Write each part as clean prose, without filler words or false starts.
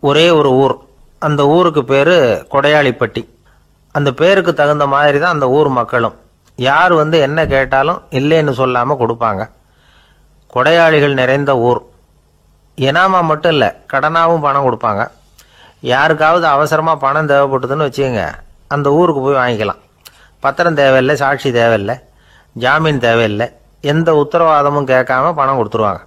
ஒரே ஒரு ஊர். அந்த ஊருக்கு பேரு கொடையாளிப்பட்டி. அந்த பேருக்கு தகுந்த மாதிரி தான் அந்த ஊர் மக்களும். யார் வந்து என்ன கேட்டாலும் இல்லைன்னு சொல்லாம கொடுப்பாங்க. கொடையாளிகள் நிறைந்த ஊர். இனாமா மட்டும் இல்லை, கடனாவும் பணம் கொடுப்பாங்க. யாருக்காவது அவசரமாக பணம் தேவைப்பட்டதுன்னு வச்சுக்கோங்க, அந்த ஊருக்கு போய் வாங்கிக்கலாம். பத்திரம் தேவையில்லை, சாட்சி தேவையில்லை, ஜாமீன் தேவையில்லை, எந்த உத்தரவாதமும் கேட்காம பணம் கொடுத்துருவாங்க.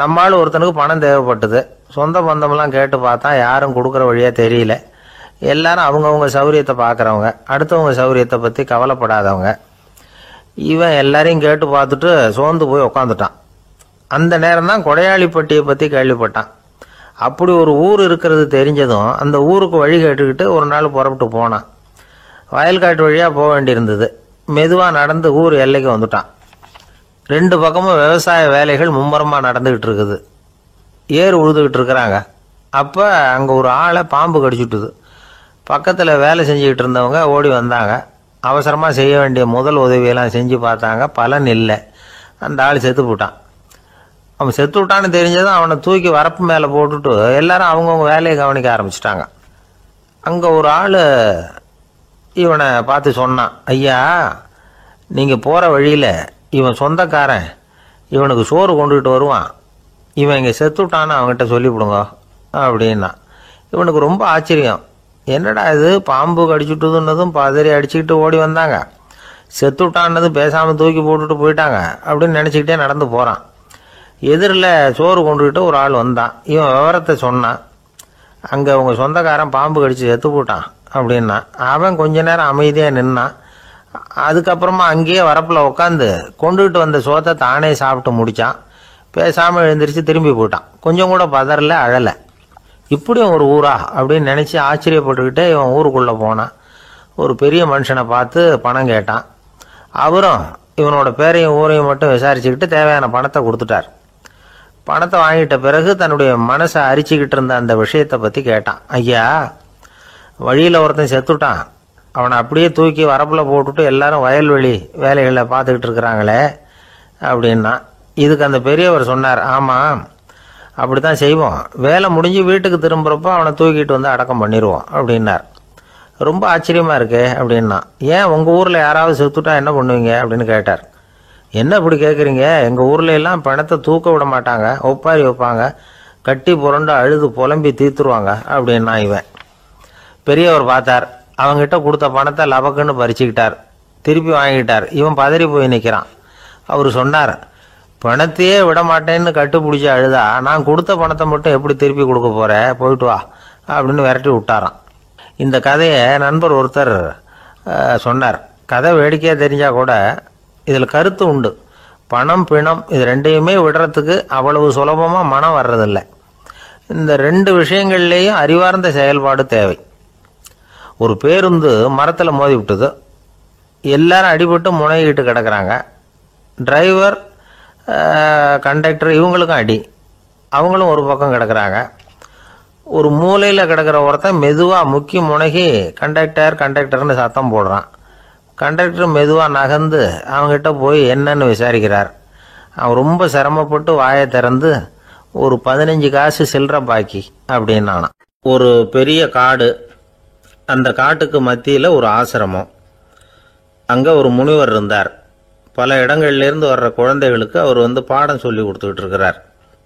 நம்மளால் ஒருத்தனுக்கு பணம் தேவைப்பட்டது. சொந்த பந்தமெல்லாம் கேட்டு பார்த்தா யாரும் கொடுக்குற வழியாக தெரியல. எல்லாரும் அவங்கவுங்க சௌரியத்தை பார்க்குறவங்க, அடுத்தவங்க சௌரியத்தை பற்றி கவலைப்படாதவங்க. இவன் எல்லாரையும் கேட்டு பார்த்துட்டு சோர்ந்து போய் உக்காந்துட்டான். அந்த நேரம் தான் கொடையாளிப்பட்டியை பற்றி கேள்விப்பட்டான். அப்படி ஒரு ஊர் இருக்கிறது தெரிஞ்சதும் அந்த ஊருக்கு வழி கேட்டுக்கிட்டு ஒரு நாள் புறப்பட்டு போனான். வயல்காட்டு வழியாக போக வேண்டியிருந்தது. மெதுவாக நடந்து ஊர் எல்லைக்கு வந்துட்டான். 2 பக்கமும் விவசாய வேலைகள் மும்முரமாக நடந்துக்கிட்டு இருக்குது. ஏர் உழுதுகிட்டு இருக்கிறாங்க. அப்போ அங்கே ஒரு ஆளை பாம்பு கடிச்சுட்டுது. பக்கத்தில் வேலை செஞ்சுக்கிட்டு இருந்தவங்க ஓடி வந்தாங்க. அவசரமாக செய்ய வேண்டிய முதல் உதவியெல்லாம் செஞ்சு பார்த்தாங்க. பலன் இல்லை. அந்த ஆள் செத்து போட்டான். அவன் செத்து விட்டான்னு தெரிஞ்சதும் அவனை தூக்கி வரப்பு மேலே போட்டுட்டு எல்லாரும் அவங்கவுங்க வேலையை கவனிக்க ஆரம்பிச்சிட்டாங்க. அங்கே ஒரு ஆள் இவனை பார்த்து சொன்னான், ஐயா, நீங்கள் போகிற வழியில் இவன் சொந்தக்காரன் இவனுக்கு சோறு கொண்டுகிட்டு வருவான். இவன் இங்கே செத்து விட்டான்னு அவங்ககிட்ட சொல்லிவிடுங்க அப்படின்னா. இவனுக்கு ரொம்ப ஆச்சரியம். என்னடா இது, பாம்பு கடிச்சுட்டுதுன்னதும் பதறி அடிச்சுக்கிட்டு ஓடி வந்தாங்க, செத்து விட்டான்னதும் பேசாமல் தூக்கி போட்டுட்டு போயிட்டாங்க அப்படின்னு நினச்சிக்கிட்டே நடந்து போகிறான். எதிரில் சோறு கொண்டுகிட்டு ஒரு ஆள் வந்தான். இவன் விவரத்தை சொன்னான். அங்கே அவங்க சொந்தக்காரன் பாம்பு கடிச்சு செத்து போட்டான் அப்படின்னா. அவன் கொஞ்ச நேரம் அமைதியாக நின்னான். அதுக்கப்புறமா அங்கேயே வரப்பில் உட்காந்து கொண்டுகிட்டு வந்த சோத்தை தானே சாப்பிட்டு முடித்தான். பேசாமல் எழுந்திரிச்சு திரும்பி போயிட்டான். கொஞ்சம் கூட பதறல, அழலை. இப்படியும் ஒரு ஊரா அப்படின்னு நினச்சி ஆச்சரியப்பட்டுக்கிட்டே இவன் ஊருக்குள்ளே போனான். ஒரு பெரிய மனுஷனை பார்த்து பணம் கேட்டான். அவரும் இவனோட பேரையும் ஊரையும் மட்டும் விசாரிச்சுக்கிட்டு தேவையான பணத்தை கொடுத்துட்டார். பணத்தை வாங்கிட்ட பிறகு தன்னுடைய மனசை அரிச்சுக்கிட்டு இருந்த அந்த விஷயத்தை பற்றி கேட்டான். ஐயா, வழியில் ஒருத்தன் செத்துட்டான், அவனை அப்படியே தூக்கி வரப்பில் போட்டுட்டு எல்லாரும் வயல்வெளி வேலைகளை பார்த்துக்கிட்டு இருக்கிறாங்களே அப்படின்னா. இதுக்கு அந்த பெரியவர் சொன்னார், ஆமாம், அப்படி தான் செய்வோம். வேலை முடிஞ்சு வீட்டுக்கு திரும்புகிறப்போ அவனை தூக்கிட்டு வந்து அடக்கம் பண்ணிடுவோம் அப்படின்னார். ரொம்ப ஆச்சரியமாக இருக்கே அப்படின்னா. ஏன் உங்கள் ஊரில் யாராவது செத்துட்டா என்ன பண்ணுவீங்க அப்படின்னு கேட்டார். என்ன இப்படி கேட்குறீங்க, எங்கள் ஊரில் எல்லாம் பணத்தை தூக்க விட மாட்டாங்க, ஒப்பாரி வைப்பாங்க, கட்டி புரண்டு அழுது புலம்பி தீத்துருவாங்க அப்படின்னா. இவன் பெரியவர் பார்த்தார். அவங்ககிட்ட கொடுத்த பணத்தை லபக்குன்னு பறிச்சுக்கிட்டார். திருப்பி வாங்கிட்டார். இவன் பதறி போய் நிற்கிறான். அவர் சொன்னார், பணத்தையே விட மாட்டேன்னு கட்டுப்பிடிச்சி அழுதா நான் கொடுத்த பணத்தை மட்டும் எப்படி திருப்பி கொடுக்க போகிறேன், போயிட்டு வா அப்படின்னு விரட்டி விட்டாரான். இந்த கதையை நண்பர் ஒருத்தர் சொன்னார். கதை வேடிக்கையாக தெரிஞ்சால் கூட இதில் கருத்து உண்டு. பணம் பிணம் இது ரெண்டையுமே விடுறதுக்கு அவ்வளவு சுலபமாக மனம் வர்றதில்லை. இந்த 2 விஷயங்கள்லேயும் அறிவார்ந்த செயல்பாடு தேவை. ஒரு பேருந்து மரத்தில் மோதி விட்டுது. எல்லாரும் அடிபட்டு முனைகிட்டு கிடக்கிறாங்க. டிரைவர், கண்டக்டர் இவங்களுக்கும் அடி. அவங்களும் ஒரு பக்கம் கிடக்கிறாங்க. ஒரு மூலையில் கிடக்கிற ஒருத்தன் மெதுவாக முக்கி முனகி கண்டக்டர்னு சத்தம் போடுறான். கண்டக்டர் மெதுவாக நகர்ந்து அவங்ககிட்ட போய் என்னன்னு விசாரிக்கிறார். அவன் ரொம்ப சிரமப்பட்டு வாயை திறந்து ஒரு 15 காசு சில்லற பாக்கி அப்படின்னானான். ஒரு பெரிய காடு. அந்த காட்டுக்கு மத்தியில் ஒரு ஆசிரமம். அங்கே ஒரு முனிவர் இருந்தார். பல இடங்கள்லேருந்து வர்ற குழந்தைகளுக்கு அவர் வந்து பாடம் சொல்லி கொடுத்துக்கிட்டு இருக்கிறார்.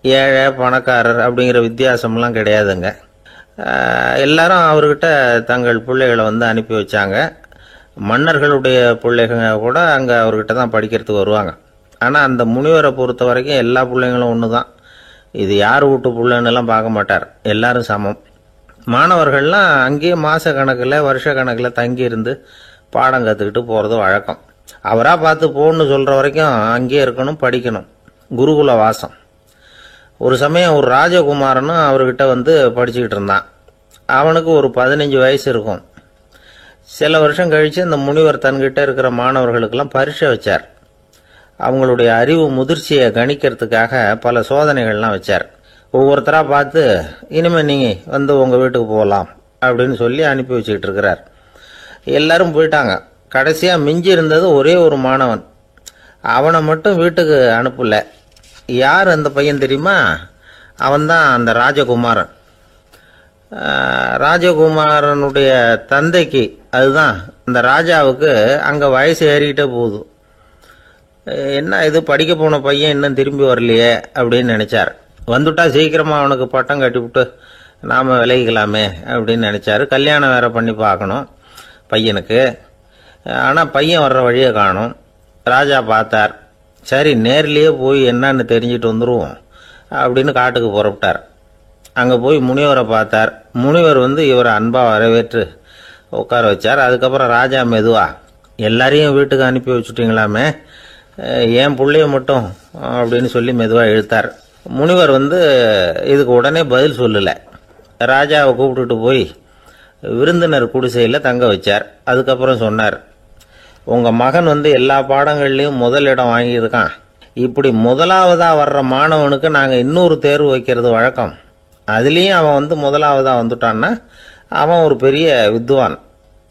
ஏழை பணக்காரர் அப்படிங்கிற வித்தியாசம்லாம் கிடையாதுங்க. எல்லாரும் அவர்கிட்ட தங்கள் பிள்ளைகளை வந்து அனுப்பி வச்சாங்க. மன்னர்களுடைய பிள்ளைங்க கூட அங்கே அவர்கிட்ட தான் படிக்கிறதுக்கு வருவாங்க. ஆனால் அந்த முனிவரை பொறுத்த வரைக்கும் எல்லா பிள்ளைங்களும் ஒன்று தான். இது யார் வீட்டு பிள்ளைன்னெல்லாம் பார்க்க மாட்டார். எல்லாரும் சமம். மாணவர்கள்லாம் அங்கேயே மாத கணக்கில் வருஷ கணக்கில் தங்கி இருந்து பாடம் கற்றுக்கிட்டு போகிறது வழக்கம். அவராக பார்த்து போன்னு சொல்கிற வரைக்கும் அங்கேயே இருக்கணும், படிக்கணும். குருகுல வாசம். ஒரு சமயம் ஒரு ராஜகுமாரனும் அவர்கிட்ட வந்து படிச்சுக்கிட்டு இருந்தான். அவனுக்கு ஒரு 15 வயசு இருக்கும். சில வருஷம் கழித்து இந்த முனிவர் தன்கிட்ட இருக்கிற மாணவர்களுக்கெல்லாம் பரீட்சை வச்சார். அவங்களுடைய அறிவு முதிர்ச்சியை கணிக்கிறதுக்காக பல சோதனைகள்லாம் வச்சார். ஒவ்வொருத்தராக பார்த்து இனிமேல் நீங்கள் வந்து உங்கள் வீட்டுக்கு போகலாம் அப்படின்னு சொல்லி அனுப்பி வச்சுக்கிட்டு இருக்கிறார். எல்லாரும் போயிட்டாங்க. கடைசியாக மிஞ்சி இருந்தது ஒரே ஒரு மாணவன். அவனை மட்டும் வீட்டுக்கு அனுப்பல. யார் அந்த பையன் தெரியுமா? அவன்தான் அந்த ராஜகுமாரன். ராஜகுமாரனுடைய தந்தைக்கு, அதுதான் இந்த ராஜாவுக்கு, அங்கே வயசு ஏறிக்கிட்டே போகுது. என்ன இது படிக்க போன பையன் இன்னும் திரும்பி வரலையே அப்படின்னு நினைச்சார். வந்துட்டா சீக்கிரமா அவனுக்கு பட்டம் கட்டிவிட்டு நாம விலகிக்கலாமே அப்படின்னு நினைச்சாரு. கல்யாணம் வேற பண்ணி பார்க்கணும் பையனுக்கு. ஆனால் பையன் வர்ற வழியை காணும். ராஜா பார்த்தார். சரி, நேர்லேயே போய் என்னன்னு தெரிஞ்சுட்டு வந்துடுவோம் அப்படின்னு காட்டுக்கு புறப்பட்டார். அங்கே போய் முனிவரை பார்த்தார். முனிவர் இவரை அன்பாக வரவேற்று உட்கார வச்சார். அதுக்கப்புறம் ராஜா மெதுவா, எல்லாரையும் வீட்டுக்கு அனுப்பி வச்சுட்டீங்களாமே, ஏன் பிள்ளைய மட்டும் அப்படின்னு சொல்லி மெதுவாக இழுத்தார். முனிவர் இதுக்கு உடனே பதில் சொல்லலை. ராஜாவை கூப்பிட்டுட்டு போய் விருந்தினர் குடிசையில் தங்க வச்சார். அதுக்கப்புறம் சொன்னார், உங்கள் மகன் எல்லா பாடங்கள்லையும் முதல் இடம் வாங்கியிருக்கான். இப்படி முதலாவதாக வர்ற மாணவனுக்கு நாங்கள் இன்னொரு தேர்வு வைக்கிறது வழக்கம். அதுலேயும் அவன் முதலாவதாக வந்துட்டான்னா அவன் ஒரு பெரிய வித்வான்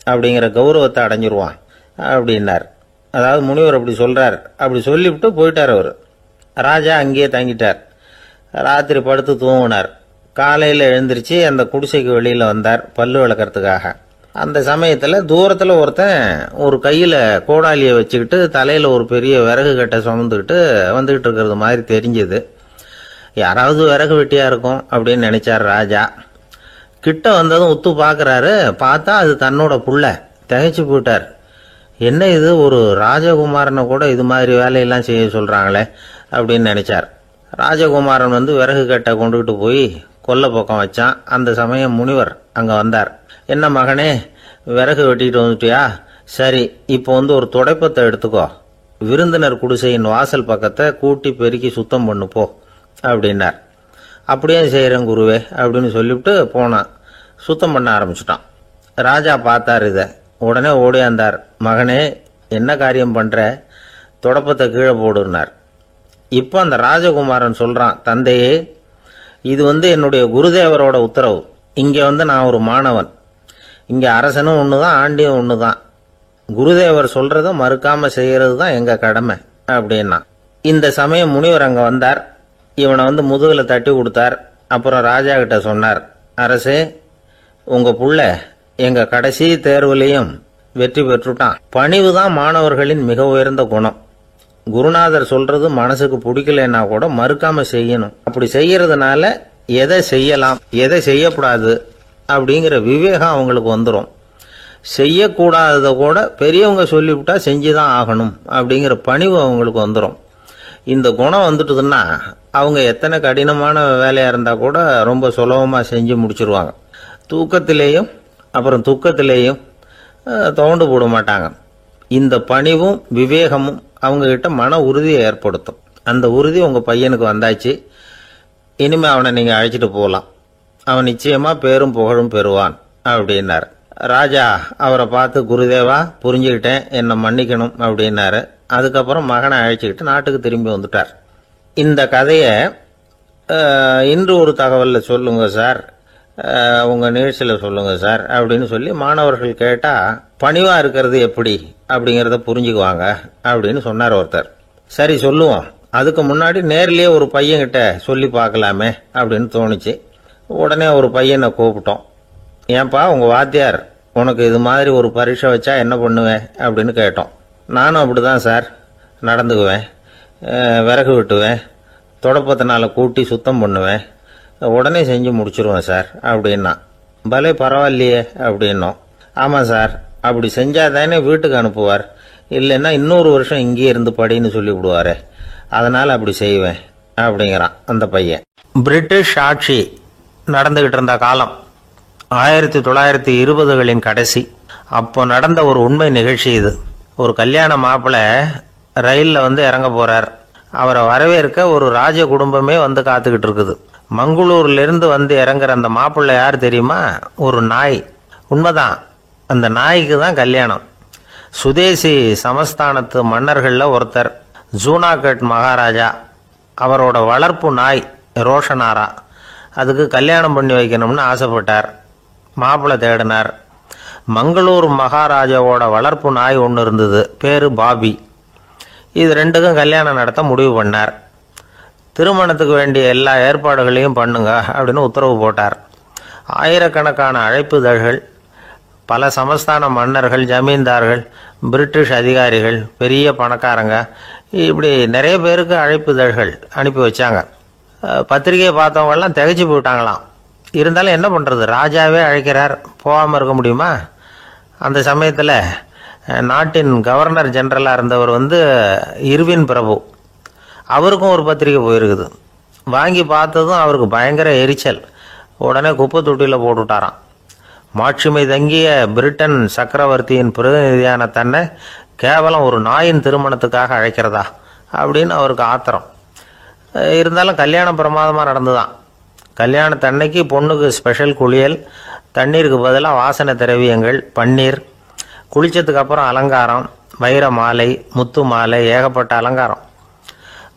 அப்படிங்கிற கௌரவத்தை அடைஞ்சிருவான் அப்படின்னார். அதாவது முனிவர் அப்படி சொல்கிறார். அப்படி சொல்லிவிட்டு போயிட்டார் அவர். ராஜா அங்கேயே தங்கிட்டார். ராத்திரி படுத்து தூங்கினார். காலையில் எழுந்திரிச்சு அந்த குடிசைக்கு வெளியில் வந்தார் பல்லு விளக்கறதுக்காக. அந்த சமயத்தில் தூரத்தில் ஒருத்தன் ஒரு கையில் கோடாலியை வச்சுக்கிட்டு தலையில் ஒரு பெரிய விறகு கட்டை சுமந்துக்கிட்டு வந்துக்கிட்டு இருக்கிறது மாதிரி தெரிஞ்சது. யாராவது விறகு வெட்டியாக இருக்கும் அப்படின்னு நினைச்சார் ராஜா. கிட்ட வந்ததும் உத்து பார்க்குறாரு. பார்த்தா அது தன்னோட புள்ள. திகைச்சு போயிட்டார். என்ன இது, ஒரு ராஜகுமாரனை கூட இது மாதிரி வேலையெல்லாம் செய்ய சொல்கிறாங்களே அப்படின்னு நினைச்சார். ராஜகுமாரன் விறகு கட்டை கொண்டுகிட்டு போய் கொல்லை பக்கம் வச்சான். அந்த சமயம் முனிவர் அங்கே வந்தார். என்ன மகனே, விறகு வெட்டிட்டு வந்துட்டியா? சரி, இப்போ ஒரு துடைப்பத்தை எடுத்துக்கோ, விருந்தினர் குடிசையின் வாசல் பக்கத்தை கூட்டி பெருக்கி சுத்தம் பண்ணு போ அப்படின்னார். அப்படியே செய்கிறேன் குருவே அப்படின்னு சொல்லிவிட்டு போனான். சுத்தம் பண்ண ஆரம்பிச்சிட்டான். ராஜா பார்த்தார் இதை. உடனே ஓடியாந்தார். மகனே, என்ன காரியம் பண்ணுற? துடைப்பத்தை கீழே போடுனார். இப்போ அந்த ராஜகுமாரன் சொல்கிறான், தந்தையே, இது என்னுடைய குருதேவரோட உத்தரவு. இங்கே நான் ஒரு மாணவன். இங்கே அரசனும் ஒன்று தான், ஆண்டியும் ஒன்று தான். குருதேவர் சொல்கிறத மறுக்காமல் செய்கிறது தான் எங்கள் கடமை அப்படின்னா. இந்த சமயம் முனிவர் அங்கே வந்தார். இவனை முதுகில் தட்டி கொடுத்தார். அப்புறம் ராஜா கிட்ட சொன்னார், அரசே, உங்கள் புள்ள எங்கள் கடைசி தேர்வுலையும் வெற்றி பெற்றுட்டான். பணிவு தான் மாணவர்களின் மிக உயர்ந்த குணம். குருநாதர் சொல்றது மனசுக்கு பிடிக்கலன்னா கூட மறுக்காம செய்யணும். அப்படி செய்யறதுனால எதை செய்யலாம் எதை செய்யக்கூடாது அப்படிங்கிற விவேகம் அவங்களுக்கு வந்துடும். செய்யக்கூடாததை கூட பெரியவங்க சொல்லிவிட்டா செஞ்சுதான் ஆகணும் அப்படிங்கிற பணிவு அவங்களுக்கு வந்துடும். இந்த குணம் வந்துட்டுதுன்னா அவங்க எத்தனை கடினமான வேலையா இருந்தா கூட ரொம்ப சுலபமா செஞ்சு முடிச்சிருவாங்க. தூக்கத்திலேயும் அப்புறம் துக்கத்திலேயும் தோண்டு போட மாட்டாங்க. இந்த பணிவும் விவேகமும் அவங்க கிட்ட மன உறுதியை ஏற்படுத்தும். அந்த உறுதி உங்க பையனுக்கு வந்தாச்சு. இனிமே அவனை நீங்க அழைச்சிட்டு போகலாம். அவன் நிச்சயமா பேரும் புகழும் பெறுவான் அப்படின்னாரு. ராஜா அவரை பார்த்து, குருதேவா, புரிஞ்சுக்கிட்டேன், என்னை மன்னிக்கணும் அப்படின்னாரு. அதுக்கப்புறம் மகனை அழைச்சிக்கிட்டு நாட்டுக்கு திரும்பி வந்துட்டார். இந்த கதையை இன்று ஒரு தகவலில் சொல்லுங்க சார், உங்க நிகழ்ச்சியில் சொல்லுங்க சார் அப்படின்னு சொல்லி மாணவர்கள் கேட்டா பணிவா இருக்கிறது எப்படி அப்படிங்கிறத புரிஞ்சுக்குவாங்க அப்படின்னு சொன்னார் ஒருத்தர். சரி சொல்லுவோம், அதுக்கு முன்னாடி நேர்லயே ஒரு பையன்கிட்ட சொல்லி பார்க்கலாமே அப்படின்னு தோணுச்சு. உடனே ஒரு பையனை கூப்பிட்டோம். ஏன்பா, உங்க வாத்தியார் உனக்கு இது மாதிரி ஒரு பரீட்சை வச்சா என்ன பண்ணுவேன் அப்படின்னு கேட்டோம். நானும் அப்படிதான் சார் நடந்துக்குவேன், விறகு வெட்டுவேன், தொடப்பத்தினால கூட்டி சுத்தம் பண்ணுவேன், உடனே செஞ்சு முடிச்சிருவேன் சார் அப்படின்னா. பலே பரவாயில்லையே அப்படின்னோம். ஆமாம் சார், அப்படி செஞ்சாதானே வீட்டுக்கு அனுப்புவார், இல்லைன்னா இன்னொரு வருஷம் இங்கேயே இருந்து படின்னு சொல்லி விடுவாரு, அதனால அப்படி செய்வேன் அப்படிங்கிறான் அந்த பையன். பிரிட்டிஷ் ஆட்சி நடந்துகிட்டு இருந்த காலம் 1920களின் கடைசி. அப்போ நடந்த ஒரு உண்மை நிகழ்ச்சி இது. ஒரு கல்யாண மாப்பிள்ளை ரயிலில் இறங்க போறார். அவரை வரவேற்க ஒரு ராஜ குடும்பமே காத்துக்கிட்டு இருக்குது. மங்களூர்லேருந்து இறங்குற அந்த மாப்பிள்ளை யார் தெரியுமா? ஒரு நாய். உண்மைதான், அந்த நாய்க்கு தான் கல்யாணம். சுதேசி சமஸ்தானத்து மன்னர்களில் ஒருத்தர் ஜூனாகட் மகாராஜா. அவரோட வளர்ப்பு நாய் ரோஷனாரா. அதுக்கு கல்யாணம் பண்ணி வைக்கணும்னு ஆசைப்பட்டார். மாப்பிள்ளை தேடினார். மங்களூர் மகாராஜாவோட வளர்ப்பு நாய் ஒன்று இருந்தது, பேரு பாபி. இது ரெண்டுக்கும் கல்யாணம் நடத்த முடிவு பண்ணார். திருமணத்துக்கு வேண்டிய எல்லா ஏற்பாடுகளையும் பண்ணுங்க அப்படின்னு உத்தரவு போட்டார். ஆயிரக்கணக்கான அழைப்புதழ்கள், பல சமஸ்தான மன்னர்கள், ஜமீன்தார்கள், பிரிட்டிஷ் அதிகாரிகள், பெரிய பணக்காரங்க, இப்படி நிறைய பேருக்கு அழைப்புதழ்கள் அனுப்பி வச்சாங்க. பத்திரிகையை பார்த்தவங்கெல்லாம் திகைச்சு போயிட்டாங்களாம். இருந்தாலும் என்ன பண்ணுறது, ராஜாவே அழைக்கிறார், போகாமல் இருக்க முடியுமா? அந்த சமயத்தில் நாட்டின் கவர்னர் ஜெனரலாக இருந்தவர் இர்வின் பிரபு, அவருக்கும் ஒரு பத்திரிகை போயிருக்குது. வாங்கி பார்த்ததும் அவருக்கு பயங்கர எரிச்சல். உடனே குப்பை தொட்டியில் போட்டுவிட்டாராம். மாட்சிமை தங்கிய பிரிட்டன் சக்கரவர்த்தியின் பிரதிநிதியான தன்னை கேவலம் ஒரு நாயின் திருமணத்துக்காக அழைக்கிறதா அப்படின்னு அவருக்கு ஆத்திரம். இருந்தாலும் கல்யாணம் பிரமாதமாக நடந்துதான். கல்யாணத்தன்னைக்கு பொண்ணுக்கு ஸ்பெஷல் குளியல், தண்ணீருக்கு பதிலாக வாசனை திரவியங்கள், பன்னீர், குளித்ததுக்கு அப்புறம் அலங்காரம், வைர மாலை, முத்து மாலை, ஏகப்பட்ட அலங்காரம்.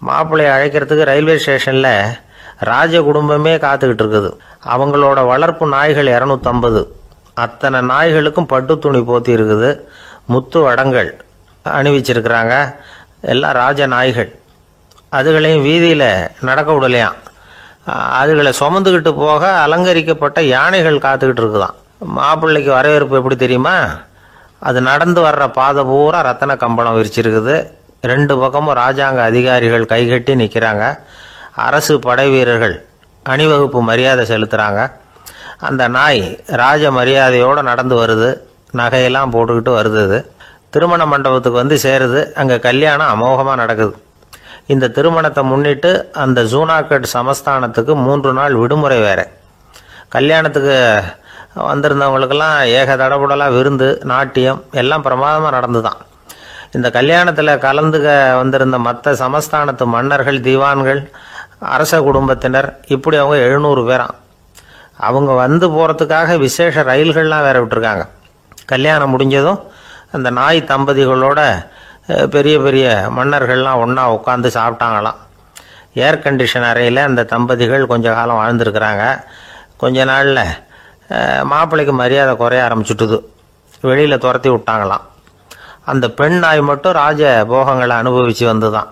மாப்பிள்ளையை அழைக்கிறதுக்கு ரயில்வே ஸ்டேஷனில் ராஜ குடும்பமே காத்துக்கிட்டு இருக்குது. அவங்களோட வளர்ப்பு நாய்கள் 250. அத்தனை நாய்களுக்கும் பட்டு துணி போத்தி இருக்குது. முத்து வடங்கள் அணிவிச்சிருக்கிறாங்க. எல்லாம் ராஜ நாய்கள். அதுகளையும் வீதியில் நடக்க விடலையாம். அதுகளை சுமந்துக்கிட்டு போக அலங்கரிக்கப்பட்ட யானைகள் காத்துக்கிட்டு இருக்குதான். மாப்பிள்ளைக்கு வரவேற்பு எப்படி தெரியுமா? அது நடந்து வர்ற பாதை பூரா ரத்தன கம்பளம் விரிச்சிருக்குது. 2 பக்கமும் ராஜாங்க அதிகாரிகள் கைகட்டி நிற்கிறாங்க. அரசு படை வீரர்கள் அணிவகுப்பு மரியாதை செலுத்துகிறாங்க. அந்த நாய் ராஜ மரியாதையோடு நடந்து வருது. நகையெல்லாம் போட்டுக்கிட்டு வருது. திருமண மண்டபத்துக்கு சேருது. அங்கே கல்யாணம் அமோகமாக நடக்குது. இந்த திருமணத்தை முன்னிட்டு அந்த ஜூனாகட் சமஸ்தானத்துக்கு 3 நாள் விடுமுறை வேறு. கல்யாணத்துக்கு வந்திருந்தவங்களுக்கெல்லாம் ஏக தடபுடலாக விருந்து, நாட்டியம் எல்லாம் பிரமாதமாக நடந்துதான். இந்த கல்யாணத்தில் கலந்துக்க வந்திருந்த மற்ற சமஸ்தானத்து மன்னர்கள், தீவான்கள், அரச குடும்பத்தினர், இப்படி அவங்க 700 பேராம். அவங்க போகிறதுக்காக விசேஷ ரயில்கள்லாம் வேற விட்டுருக்காங்க. கல்யாணம் முடிஞ்சதும் அந்த நாய் தம்பதிகளோட பெரிய பெரிய மன்னர்கள்லாம் ஒன்றா உட்காந்து சாப்பிட்டாங்களாம். ஏர் கண்டிஷன் அறையில் அந்த தம்பதிகள் கொஞ்ச காலம் வாழ்ந்துருக்கிறாங்க. கொஞ்ச நாளில் மாப்பிள்ளைக்கு மரியாதை குறைய ஆரம்பிச்சுட்டுது. வெளியில் துரத்தி விட்டாங்களாம். அந்த பெண் நாய் மட்டும் ராஜ போகங்களை அனுபவித்து வந்துதான்.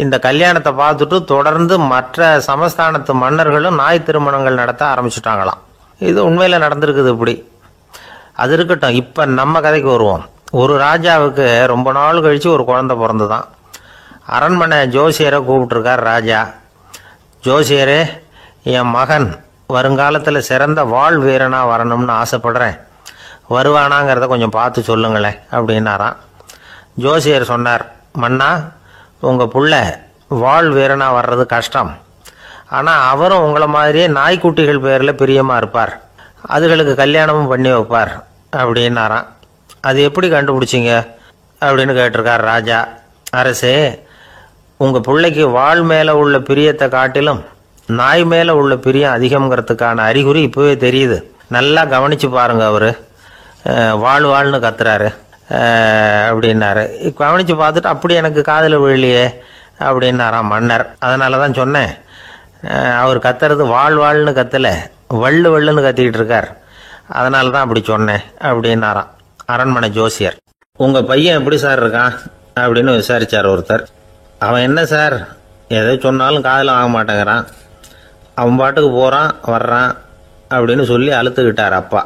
இந்த கல்யாணத்தை பார்த்துட்டு தொடர்ந்து மற்ற சமஸ்தானத்து மன்னர்களும் நாய் திருமணங்கள் நடத்த ஆரம்பிச்சுட்டாங்களாம். இது உண்மையில் நடந்திருக்குது. இப்படி அது இருக்கட்டும். இப்போ நம்ம கதைக்கு வருவோம். ஒரு ராஜாவுக்கு ரொம்ப நாள் கழித்து ஒரு குழந்தை பிறந்துதான். அரண்மனை ஜோசியரை கூப்பிட்டுருக்கார் ராஜா. ஜோசியரே, என் மகன் வருங்காலத்தில் சிறந்த வாழ் வீரனாக வரணும்னு ஆசைப்படுறேன். வருவானாங்கிறத கொஞ்சம் பார்த்து சொல்லுங்களேன் அப்படின்னாராம். ஜோசியர் சொன்னார், மன்னா, உங்கள் புள்ள வாழ் வீரனாக வர்றது கஷ்டம். ஆனால் அவரும் உங்களை மாதிரியே நாய்க்குட்டிகள் பேரில் பிரியமாக இருப்பார். அதுகளுக்கு கல்யாணமும் பண்ணி வைப்பார் அப்படின்னாராம். அது எப்படி கண்டுபிடிச்சிங்க அப்படின்னு கேட்டிருக்கார் ராஜா. அரசே, உங்கள் பிள்ளைக்கு வாழ் மேலே உள்ள பிரியத்தை காட்டிலும் நாய் மேலே உள்ள பிரியம் அதிகம்ங்கிறதுக்கான அறிகுறி இப்போவே தெரியுது. நல்லா கவனித்து பாருங்க. அவர் வாழ்னு கத்துறாரு அப்படின்னாரு. கவனித்து பார்த்துட்டு அப்படி எனக்கு காதில் விழலையே அப்படின்னாராம் மன்னர். அதனால தான் சொன்னேன், அவர் கத்துறது வாழ்னு கத்தலை, வள்ளுன்னு கத்திக்கிட்டு இருக்கார். அதனால தான் அப்படி சொன்னேன் அப்படின்னாராம் அரண்மனை ஜோசியர். உங்கள் பையன் எப்படி சார் இருக்கான் அப்படின்னு விசாரித்தார் ஒருத்தர். அவன் என்ன சார், எதை சொன்னாலும் காதில் வாங்க மாட்டேங்கிறான், அவன் பாட்டுக்கு போகிறான் வர்றான் அப்படின்னு சொல்லி அழுத்துக்கிட்டார் அப்பா.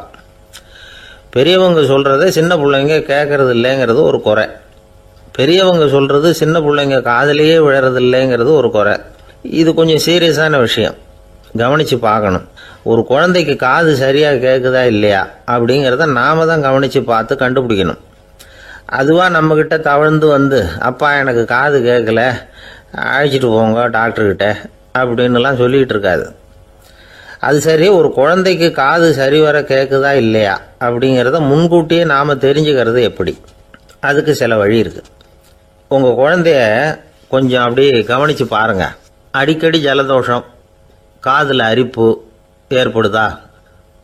பெரியவங்க சொல்கிறத சின்ன பிள்ளைங்க கேட்கறது இல்லைங்கிறது ஒரு குறை. பெரியவங்க சொல்கிறது சின்ன பிள்ளைங்க காதலையே விழறது இல்லைங்கிறது ஒரு குறை. இது கொஞ்சம் சீரியஸான விஷயம், கவனித்து பார்க்கணும். ஒரு குழந்தைக்கு காது சரியாக கேட்குதா இல்லையா அப்படிங்கிறத நாம தான் கவனித்து பார்த்து கண்டுபிடிக்கணும். அதுவாக நம்மக்கிட்ட தவழ்ந்து அப்பா எனக்கு காது கேட்கல, அழைச்சிட்டு போங்க டாக்டர்கிட்ட அப்படின்னுலாம் சொல்லிகிட்டு இருக்காது. அது சரி, ஒரு குழந்தைக்கு காது சரிவர கேட்குதா இல்லையா அப்படிங்கிறத முன்கூட்டியே நாம் தெரிஞ்சுக்கிறது எப்படி? அதுக்கு சில வழி இருக்குது. உங்கள் குழந்தைய கொஞ்சம் அப்படி கவனித்து பாருங்கள். அடிக்கடி ஜலதோஷம், காதில் அரிப்பு ஏற்படுதா,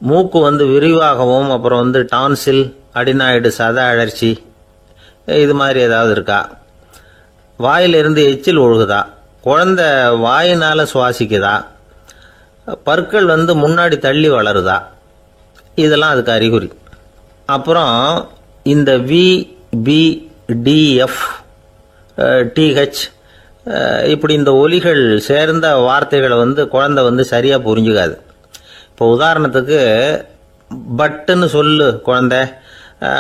மூக்கு விரிவாகவும், அப்புறம் டான்சில், அடினாய்டு, சத அழற்சி, இது மாதிரி ஏதாவது இருக்கா, வாயிலிருந்து எச்சில் ஒழுகுதா, குழந்தை வாயினால் சுவாசிக்குதா, பற்கள் முன்னாடி தள்ளி வளருதா, இதெல்லாம் அதுக்கு அறிகுறி. அப்புறம் இந்த VBDF TH இப்படி இந்த ஒலிகள் சேர்ந்த வார்த்தைகளை குழந்தை சரியாக புரிஞ்சுக்காது. இப்போ உதாரணத்துக்கு பட்டுன்னு சொல்லு குழந்தை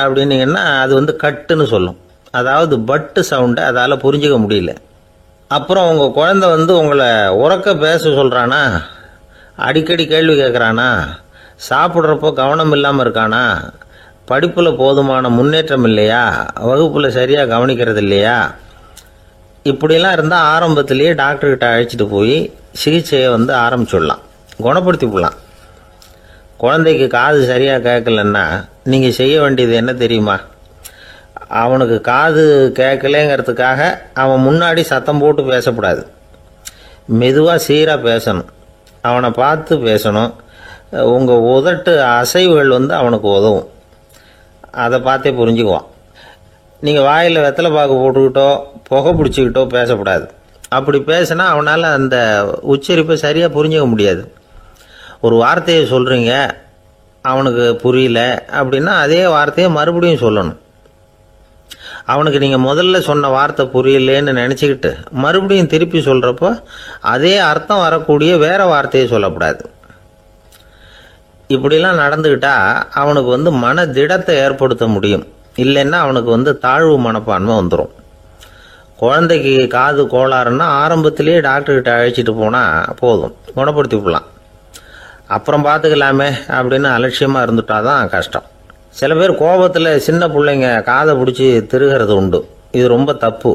அப்படின்னீங்கன்னா அது வந்து கட்டுன்னு சொல்லும். அதாவது பட்டு சவுண்டை அதால் புரிஞ்சிக்க முடியல. அப்புறம் உங்கள் குழந்தை வந்து உங்களை உறக்க பேச சொல்கிறானா, அடிக்கடி கேள்வி கேட்குறானா, சாப்பிட்றப்போ கவனம் இல்லாமல் இருக்கானா, படிப்பில் போதுமான முன்னேற்றம் இல்லையா, வகுப்பில் சரியாக கவனிக்கிறது இல்லையா, இப்படிலாம் இருந்தால் ஆரம்பத்திலேயே டாக்டர்கிட்ட அழைச்சிட்டு போய் சிகிச்சையை வந்து ஆரம்பிச்சுடலாம், குணப்படுத்தி விடலாம். குழந்தைக்கு காது சரியாக கேட்கலன்னா நீங்கள் செய்ய வேண்டியது என்ன தெரியுமா? அவனுக்கு காது கேட்கலேங்கிறதுக்காக அவன் முன்னாடி சத்தம் போட்டு பேசக்கூடாது. மெதுவாக சீராக பேசணும், அவனை பார்த்து பேசணும். உங்கள் உதட்டு அசைவுகள் வந்து அவனுக்கு உதவும், அதை பார்த்தே புரிஞ்சுக்குவான். நீங்கள் வாயில் வெத்தலை பாக்கு போட்டுக்கிட்டோ புகை பிடிச்சிக்கிட்டோ பேசக்கூடாது. அப்படி பேசினா அவனால் அந்த உச்சரிப்பை சரியாக புரிஞ்சிக்க முடியாது. ஒரு வார்த்தையை சொல்கிறீங்க, அவனுக்கு புரியல அப்படின்னா அதே வார்த்தையை மறுபடியும் சொல்லணும். அவனுக்கு நீங்கள் முதல்ல சொன்ன வார்த்தை புரியலேன்னு நினச்சிக்கிட்டு மறுபடியும் திருப்பி சொல்கிறப்போ அதே அர்த்தம் வரக்கூடிய வேறு வார்த்தையை சொல்லக்கூடாது. இப்படிலாம் நடந்துக்கிட்டா அவனுக்கு வந்து மன திடத்தை ஏற்படுத்த முடியும். இல்லைன்னா அவனுக்கு வந்து தாழ்வு மனப்பான்மை வந்துடும். குழந்தைக்கு காது கோளாறுன்னா ஆரம்பத்திலேயே டாக்டர்கிட்ட அழைச்சிட்டு போனால் போதும், குணப்படுத்தி விடலாம். அப்புறம் பார்த்துக்கலாமே அப்படின்னு அலட்சியமாக இருந்துட்டா தான் கஷ்டம். சில பேர் கோபத்தில் சின்ன பிள்ளைங்க காதை பிடிச்சி திருகிறது உண்டு. இது ரொம்ப தப்பு.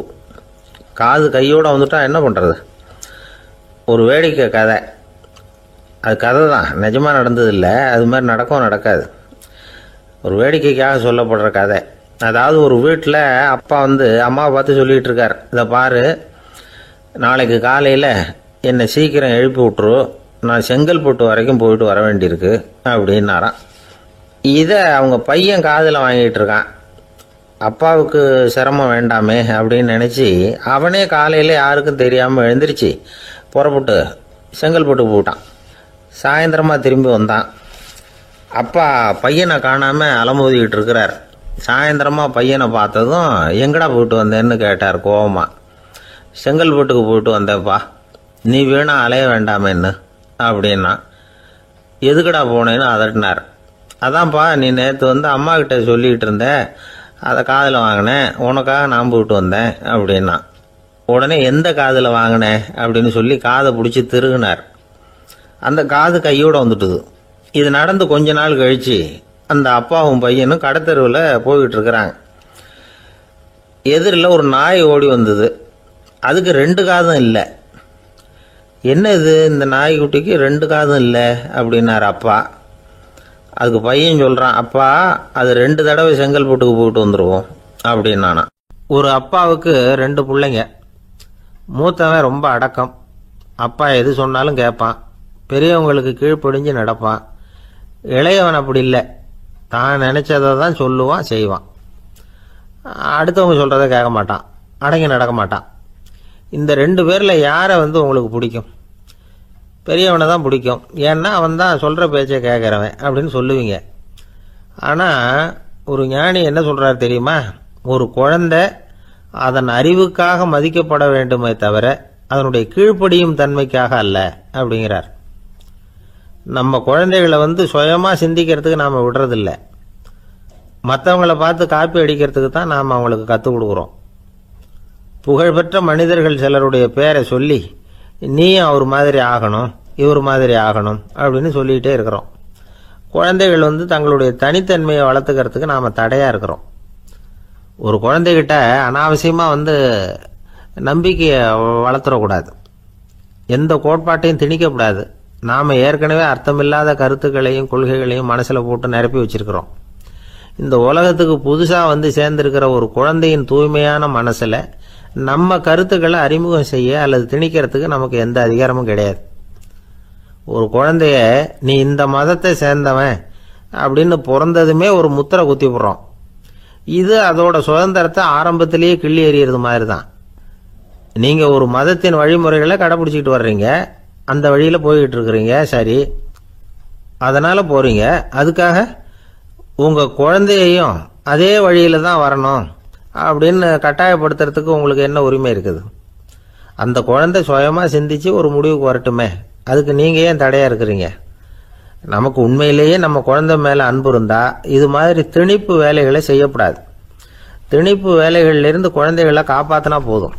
காது கையோடு வந்துட்டா என்ன பண்ணுறது? ஒரு வேடிக்கை கதை, அது கதை தான், நிஜமாக நடந்ததில்லை, அது மாதிரி நடக்கவும் நடக்காது. ஒரு வேடிக்கைக்காக சொல்லப்படுற கதை. அதாவது ஒரு வீட்டில் அப்பா வந்து அம்மாவை பார்த்து சொல்லிகிட்டு இருக்கார், இதை பாரு, நாளைக்கு காலையில் என்னை சீக்கிரம் எழுப்பி விட்டுரு, நான் செங்கல்பட்டு வரைக்கும் போயிட்டு வர வேண்டியிருக்கு அப்படின்னாராம். இதை அவங்க பையன் காதில் வாங்கிட்டு இருக்கான். அப்பாவுக்கு சிரமம் வேண்டாமே அப்படின்னு நினச்சி அவனே காலையில் யாருக்கும் தெரியாமல் எழுந்திரிச்சு புறப்பட்டு செங்கல்பட்டு போட்டான். சாயந்தரமாக திரும்பி வந்தான். அப்பா பையனை காணாமல் அலமோதிக்கிட்டு இருக்கிறார். சாயந்தரமாக பையனை பார்த்ததும் எங்கடா போயிட்டு வந்தேன்னு கேட்டார் கோவமா. செங்கல்பட்டுக்கு போயிட்டு வந்தேப்பா, நீ வேணா அலைய வேண்டாமேன்னு அப்படின்னா. எதுக்கடா போனேன்னு அதட்டினார். அதான்ப்பா, நீ நேற்று வந்து அம்மா கிட்ட சொல்லிக்கிட்டு இருந்த, அதை காதில் வாங்கினேன், உனக்காக நான் போயிட்டு வந்தேன் அப்படின்னா. உடனே எந்த காதில் வாங்கினேன் அப்படின்னு சொல்லி காதை பிடிச்சி திருகினார். அந்த காது கையோடு வந்துட்டுது. இது நடந்து கொஞ்ச நாள் கழித்து அந்த அப்பாவும் பையனும் கடத்தெருவில் போய்கிட்டு இருக்கிறாங்க. எதிரில் ஒரு நாய் ஓடி வந்தது. அதுக்கு 2 காதும் இல்லை. என்ன இது, இந்த நாய்க்குட்டிக்கு 2 காதும் இல்லை அப்படின்னார் அப்பா. அதுக்கு பையன் சொல்கிறான், அப்பா அது 2 தடவை செங்கல்பட்டுக்கு போயிட்டு வந்துடுவோம் அப்படின்னானா. ஒரு அப்பாவுக்கு 2 பிள்ளைங்க. மூத்தவன் ரொம்ப அடக்கம், அப்பா எது சொன்னாலும் கேட்பான், பெரியவங்களுக்கு கீழ்ப்படிஞ்சு நடப்பான். இளையவன் அப்படி இல்லை, தான் நினச்சதை தான் சொல்லுவான், செய்வான். அடுத்தவங்க சொல்கிறத கேட்க மாட்டான், அடங்கி நடக்க மாட்டான். இந்த 2 பேரில் யாரை வந்து உங்களுக்கு பிடிக்கும்? பெரியவனை தான் பிடிக்கும், ஏன்னா அவன் தான் சொல்கிற பேச்சை கேட்குறவன் அப்படின்னு சொல்லுவீங்க. ஆனால் ஒரு ஞானி என்ன சொல்கிறார் தெரியுமா? ஒரு குழந்தை அதன் அறிவுக்காக மதிக்கப்பட வேண்டுமே தவிர அதனுடைய கீழ்ப்படியும் தன்மைக்காக அல்ல அப்படிங்கிறார். நம்ம குழந்தைகளை வந்து சுயமாக சிந்திக்கிறதுக்கு நாம் விடுறதில்ல, மற்றவங்களை பார்த்து காப்பி அடிக்கிறதுக்கு தான் நாம் அவங்களுக்கு கற்றுக் கொடுக்குறோம். புகழ்பெற்ற மனிதர்கள் சிலருடைய பேரை சொல்லி நீயும் அவர் மாதிரி ஆகணும், இவர் மாதிரி ஆகணும் அப்படின்னு சொல்லிகிட்டே இருக்கிறோம். குழந்தைகள் வந்து தங்களுடைய தனித்தன்மையை வளர்த்துக்கிறதுக்கு நாம் தடையாக இருக்கிறோம். ஒரு குழந்தைகிட்ட அனாவசியமாக வந்து நம்பிக்கையை வளர்த்துடக்கூடாது, எந்த கோட்பாட்டையும் திணிக்கக்கூடாது. நாம் ஏற்கனவே அர்த்தமில்லாத கருத்துக்களையும் கொள்கைகளையும் மனசில் போட்டு நிரப்பி வச்சிருக்கிறோம். இந்த உலகத்துக்கு புதுசாக வந்து சேர்ந்திருக்கிற ஒரு குழந்தையின் தூய்மையான மனசில் நம்ம கருத்துக்களை அறிமுகம் செய்ய அல்லது திணிக்கிறதுக்கு நமக்கு எந்த அதிகாரமும் கிடையாது. ஒரு குழந்தைய நீ இந்த மதத்தை சேர்ந்தவன் அப்படின்னு பிறந்ததுமே ஒரு முத்திரை குத்தி விடுறோம். இது அதோட சுதந்திரத்தை ஆரம்பத்திலேயே கிள்ளி எறிகிறது மாதிரி தான். நீங்கள் ஒரு மதத்தின் வழிமுறைகளை கடைப்பிடிச்சிக்கிட்டு வர்றீங்க, அந்த வழியில் போய்கிட்டு இருக்கிறீங்க, சரி, அதனால் போகிறீங்க. அதுக்காக உங்கள் குழந்தையையும் அதே வழியில் தான் வரணும் அப்படின்னு கட்டாயப்படுத்துறதுக்கு உங்களுக்கு என்ன உரிமை இருக்குது? அந்த குழந்தை சுயமாக சிந்திச்சு ஒரு முடிவுக்கு வரட்டுமே, அதுக்கு நீங்கள் ஏன் தடையாக இருக்கிறீங்க? நமக்கு உண்மையிலேயே நம்ம குழந்தை மேல அன்பு இருந்தா இது மாதிரி திணிப்பு வேலைகளை செய்யக்கூடாது. திணிப்பு வேலைகளிலிருந்து குழந்தைகளை காப்பாத்தினா போதும்.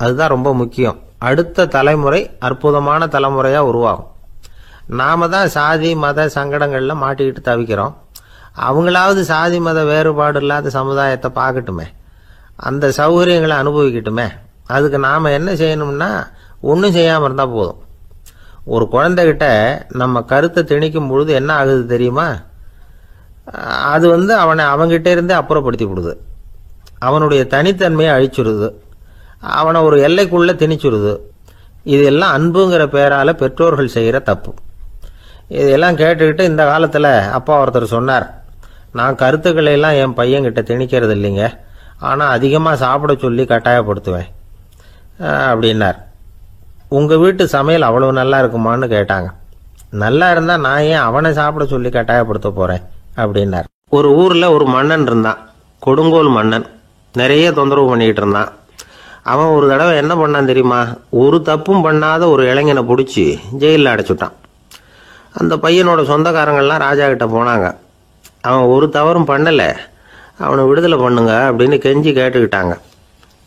அதுதான் ரொம்ப முக்கியம். அடுத்த தலைமுறை அற்புதமான தலைமுறையா உருவாகும். நாம தான் சாதி மத சங்கடங்கள்ல மாட்டிக்கிட்டு தவிக்கிறோம். அவங்களாவது சாதி மத வேறுபாடு இல்லாத சமுதாயத்தை பார்க்கட்டுமே, அந்த சௌகரியங்களை அனுபவிக்கட்டுமே. அதுக்கு நாம என்ன செய்யணும்னா ஒன்றும் செய்யாம இருந்தா போதும். ஒரு குழந்தைகிட்ட நம்ம கருத்தை திணிக்கும் பொழுது என்ன ஆகுது தெரியுமா? அது அவனை அவங்கிட்ட இருந்தே அப்புறப்படுத்தி விடுது. அவனுடைய தனித்தன்மையை அழிச்சுடுது. அவனை ஒரு எல்லைக்குள்ள திணிச்சுடுது. இதெல்லாம் அன்புங்கிற பேரால பெற்றோர்கள் செய்கிற தப்பு. இதெல்லாம் கேட்டுக்கிட்டு இந்த காலத்தில் அப்பா ஒருத்தர் சொன்னார், நான் கருத்துக்களை எல்லாம் என் பையன்கிட்ட திணிக்கிறது இல்லைங்க, ஆனால் அதிகமாக சாப்பிட சொல்லி கட்டாயப்படுத்துவேன் அப்படின்னார். உங்கள் வீட்டு சமையல் அவ்வளவு நல்லா இருக்குமான்னு கேட்டாங்க. நல்லா இருந்தால் நான் ஏன் அவனை சாப்பிட சொல்லி கட்டாயப்படுத்த போகிறேன் அப்படின்னார். ஒரு ஊரில் ஒரு மன்னன் இருந்தான், கொடுங்கோல் மன்னன். நிறைய தொந்தரவு பண்ணிக்கிட்டு இருந்தான். அவன் ஒரு தடவை என்ன பண்ணான் தெரியுமா? ஒரு தப்பும் பண்ணாத ஒரு இளைஞனை பிடிச்சி ஜெயிலில் அடைச்சுட்டான். அந்த பையனோட சொந்தக்காரங்கள்லாம் ராஜா கிட்ட போனாங்க. அவன் ஒரு தவறும் பண்ணலை, அவனை விடுதலை பண்ணுங்க அப்படின்னு கெஞ்சி கேட்டுக்கிட்டாங்க.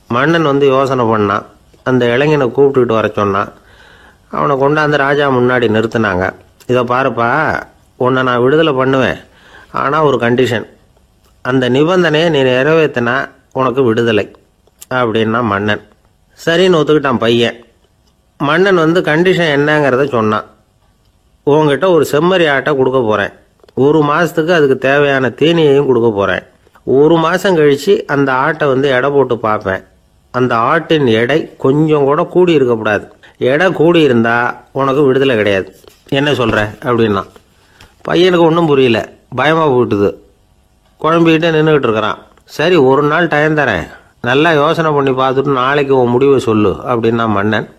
மன்னன் யோசனை பண்ணான். அந்த இளைஞனை கூப்பிட்டுக்கிட்டு வர சொன்னான். அவனை கொண்டாந்து ராஜா முன்னாடி நிறுத்தினாங்க. இதை பாருப்பா, உன்னை நான் விடுதலை பண்ணுவேன், ஆனால் ஒரு கண்டிஷன். அந்த நிபந்தனையை நீ நிறைவேற்றினா உனக்கு விடுதலை அப்படின்னா மன்னன். சரின்னு ஒத்துக்கிட்டான் பையன். மன்னன் கண்டிஷன் என்னங்கிறத சொன்னான். உங்ககிட்ட ஒரு செம்மறி ஆட்டை கொடுக்க போகிறேன். 1 மாதத்துக்கு அதுக்கு தேவையான தீனியையும் கொடுக்க போகிறேன். 1 மாதம் கழித்து அந்த ஆட்டை எடை போட்டு பார்ப்பேன். அந்த ஆட்டின் எடை கொஞ்சம் கூட கூடி இருக்கக்கூடாது. எடை கூடி இருந்தால் உனக்கு விடுதலை கிடையாது. என்ன சொல்கிற அப்படின்னா. பையனுக்கு ஒன்றும் புரியல, பயமாக போயிட்டுது. குழம்பிக்கிட்டே நின்றுக்கிட்டு இருக்கிறான். சரி, ஒரு நாள் டைம் தரேன், நல்லா யோசனை பண்ணி பார்த்துட்டு நாளைக்கு உன் முடிவை சொல்லு அப்படின்னா மன்னன்.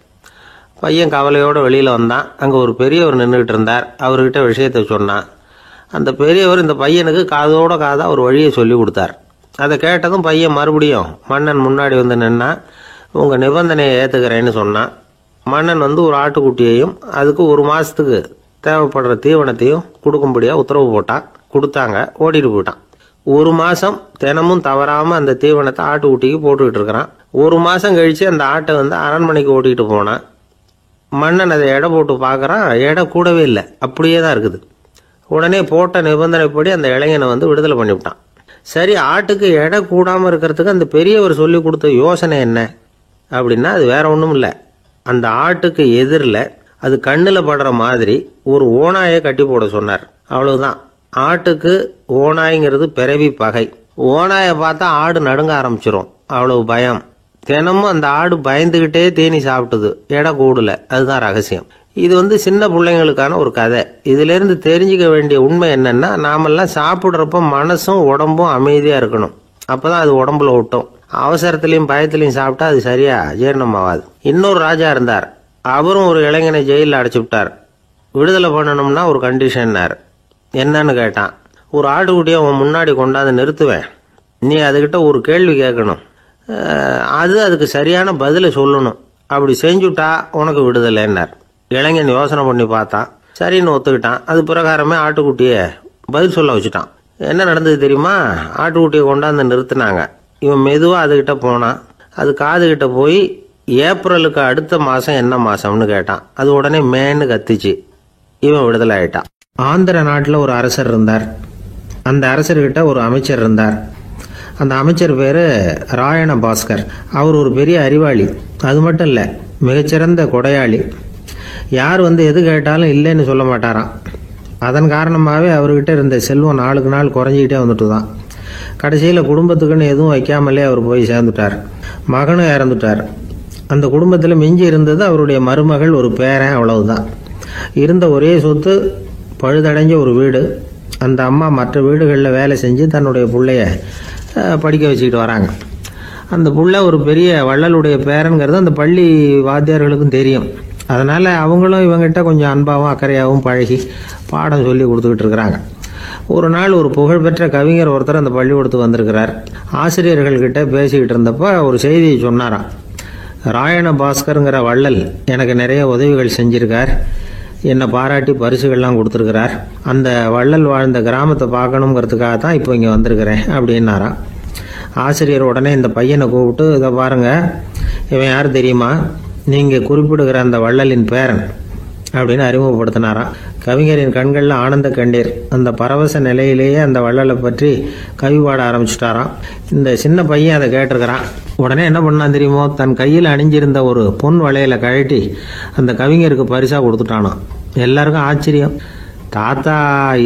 பையன் கவலையோடு வெளியில் வந்தான். அங்கே ஒரு பெரியவர் நின்றுக்கிட்டு இருந்தார். அவர்கிட்ட விஷயத்தை சொன்னான். அந்த பெரியவர் இந்த பையனுக்கு காதோட காதாக ஒரு வழியை சொல்லி கொடுத்தார். அதை கேட்டதும் பையன் மறுபடியும் மன்னன் முன்னாடி நின்னா, உங்கள் நிபந்தனையை ஏற்றுக்கிறேன்னு சொன்னான். மன்னன் ஒரு ஆட்டுக்குட்டியையும் அதுக்கு 1 மாதத்துக்கு தேவைப்படுற தீவனத்தையும் கொடுக்கும்படியாக உத்தரவு போட்டான். கொடுத்தாங்க, ஓடிட்டு போயிட்டான். 1 மாதம் தினமும் தவறாமல் அந்த தீவனத்தை ஆட்டுக்குட்டிக்கு போட்டுக்கிட்டு இருக்கிறான். 1 மாதம் கழித்து அந்த ஆட்டை அரண்மனைக்கு ஓட்டிகிட்டு போனான். மன்னன் அதை எடை போட்டு பார்க்குறான். எடை கூடவே இல்லை, அப்படியே தான் இருக்குது. உடனே போட்ட நிபந்தனைப்படி அந்த இளைஞனை விடுதலை பண்ணிவிட்டான். சரி, ஆட்டுக்கு எடை கூடாமல் இருக்கிறதுக்கு அந்த பெரியவர் சொல்லி கொடுத்த யோசனை என்ன அப்படின்னா, அது வேற ஒன்றும் இல்லை. அந்த ஆட்டுக்கு எதிரில் அது கண்ணில் படுற மாதிரி ஒரு ஓநாயை கட்டி போட சொன்னார். அவ்வளவுதான். ஆட்டுக்கு ஓநாய்ங்கிறது பிறவி பகை. ஓநாயை பார்த்தா ஆடு நடுங்க ஆரம்பிச்சிரும், அவ்வளவு பயம். தினமும் அந்த ஆடு பயந்துகிட்டே தேனி சாப்பிட்டுது, எடை கூடல. அதுதான் ரகசியம். இது சின்ன பிள்ளைங்களுக்கான ஒரு கதை. இதிலிருந்து தெரிஞ்சுக்க வேண்டிய உண்மை என்னன்னா, நாமெல்லாம் சாப்பிட்றப்ப மனசும் உடம்பும் அமைதியா இருக்கணும். அப்பதான் அது உடம்புல ஒட்டும். அவசரத்திலையும் பயத்திலையும் சாப்பிட்டா அது சரியா ஜீரணமாகாது. இன்னொரு ராஜா இருந்தார். அவரும் ஒரு இளைஞனை ஜெயிலில் அடைச்சி விட்டார். விடுதலை பண்ணணும்னா ஒரு கண்டிஷன்னார். என்னன்னு கேட்டான். ஒரு ஆட்டுக்குட்டியை அவன் முன்னாடி கொண்டாந்து நிறுத்துவேன், நீ அதுகிட்ட ஒரு கேள்வி கேட்கணும், அதுக்கு சரியான பதிலை சொல்லணும். அப்படி செஞ்சுட்டா உனக்கு விடுதலைன்னார். இளைஞன் யோசனை பண்ணி பார்த்தான். சரின்னு ஒத்துக்கிட்டான். அது பிரகாரமே ஆட்டுக்குட்டியை பதில் சொல்ல வச்சுட்டான். என்ன நடந்தது தெரியுமா? ஆட்டுக்குட்டியை கொண்டாந்து நிறுத்தினாங்க. இவன் மெதுவாக அதுகிட்ட போனான். அது காதுகிட்ட போய் ஏப்ரலுக்கு அடுத்த மாதம் என்ன மாதம்னு கேட்டான். அது உடனே மேன்னு கத்திச்சு. இவன் விடுதலை ஆயிட்டான். ஆந்திர நாட்டில் ஒரு அரசர் இருந்தார். அந்த அரசர்கிட்ட ஒரு அமைச்சர் இருந்தார். அந்த அமைச்சர் பேர் ராயண பாஸ்கர். அவர் ஒரு பெரிய அறிவாளி. அது மட்டும் இல்லை, மிகச்சிறந்த கொடையாளி. யார் எது கேட்டாலும் இல்லைன்னு சொல்ல மாட்டாராம். அதன் காரணமாகவே அவர்கிட்ட இருந்த செல்வம் நாளுக்கு நாள் குறைஞ்சிக்கிட்டே வந்துட்டு தான். கடைசியில் குடும்பத்துக்குன்னு எதுவும் வைக்காமலே அவர் போய் சேர்ந்துட்டார். மகனும் இறந்துட்டார். அந்த குடும்பத்தில் மிஞ்சி இருந்தது அவருடைய மருமகள், ஒரு பேரன், அவ்வளவுதான். இருந்த ஒரே சொத்து பழுதடைஞ்ச ஒரு வீடு. அந்த அம்மா மற்ற வீடுகளில் வேலை செஞ்சு தன்னுடைய பிள்ளைய படிக்க வச்சுக்கிட்டு வராங்க. அந்த புள்ள ஒரு பெரிய வள்ளலுடைய பேரன்கிறது அந்த பள்ளி வாத்தியார்களுக்கும் தெரியும். அதனால் அவங்களும் இவங்ககிட்ட கொஞ்சம் அன்பாகவும் அக்கறையாகவும் பழகி பாடம் சொல்லி கொடுத்துக்கிட்டு இருக்கிறாங்க. ஒரு நாள் ஒரு புகழ்பெற்ற கவிஞர் ஒருத்தர் அந்த பள்ளிக்கூடத்துக்கு வந்திருக்கிறார். ஆசிரியர்கள்கிட்ட பேசிக்கிட்டு இருந்தப்போ ஒரு செய்தியை சொன்னாராம். ராயண பாஸ்கருங்கிற வள்ளல் எனக்கு நிறைய உதவிகள் செஞ்சிருக்கார். என்னை பாராட்டி பரிசுகள்லாம் கொடுத்துருக்கிறார். அந்த வள்ளல் வாழ்ந்த கிராமத்தை பார்க்கணுங்கிறதுக்காக தான் இப்போ இங்கே வந்திருக்கிறேன் அப்படின்னாராம். ஆசிரியர் உடனே இந்த பையனை கூப்பிட்டு, இதை பாருங்க, இவன் யார் தெரியுமா, நீங்கள் குறிப்பிடுகிற அந்த வள்ளலின் பேரன் அப்படின்னு அறிமுகப்படுத்தினாராம். கவிஞரின் கண்களில் ஆனந்த கண்ணீர். அந்த பரவச நிலையிலேயே அந்த வள்ளலை பற்றி கவி பாட ஆரம்பிச்சுட்டாராம். இந்த சின்ன பையன் அதை கேட்டிருக்கிறான். உடனே என்ன பண்ணான் தெரியுமோ, தன் கையில் அணிஞ்சிருந்த ஒரு பொன் வளையலை கழட்டி அந்த கவிஞருக்கு பரிசாக கொடுத்துட்டானான். எல்லாருக்கும் ஆச்சரியம். தாத்தா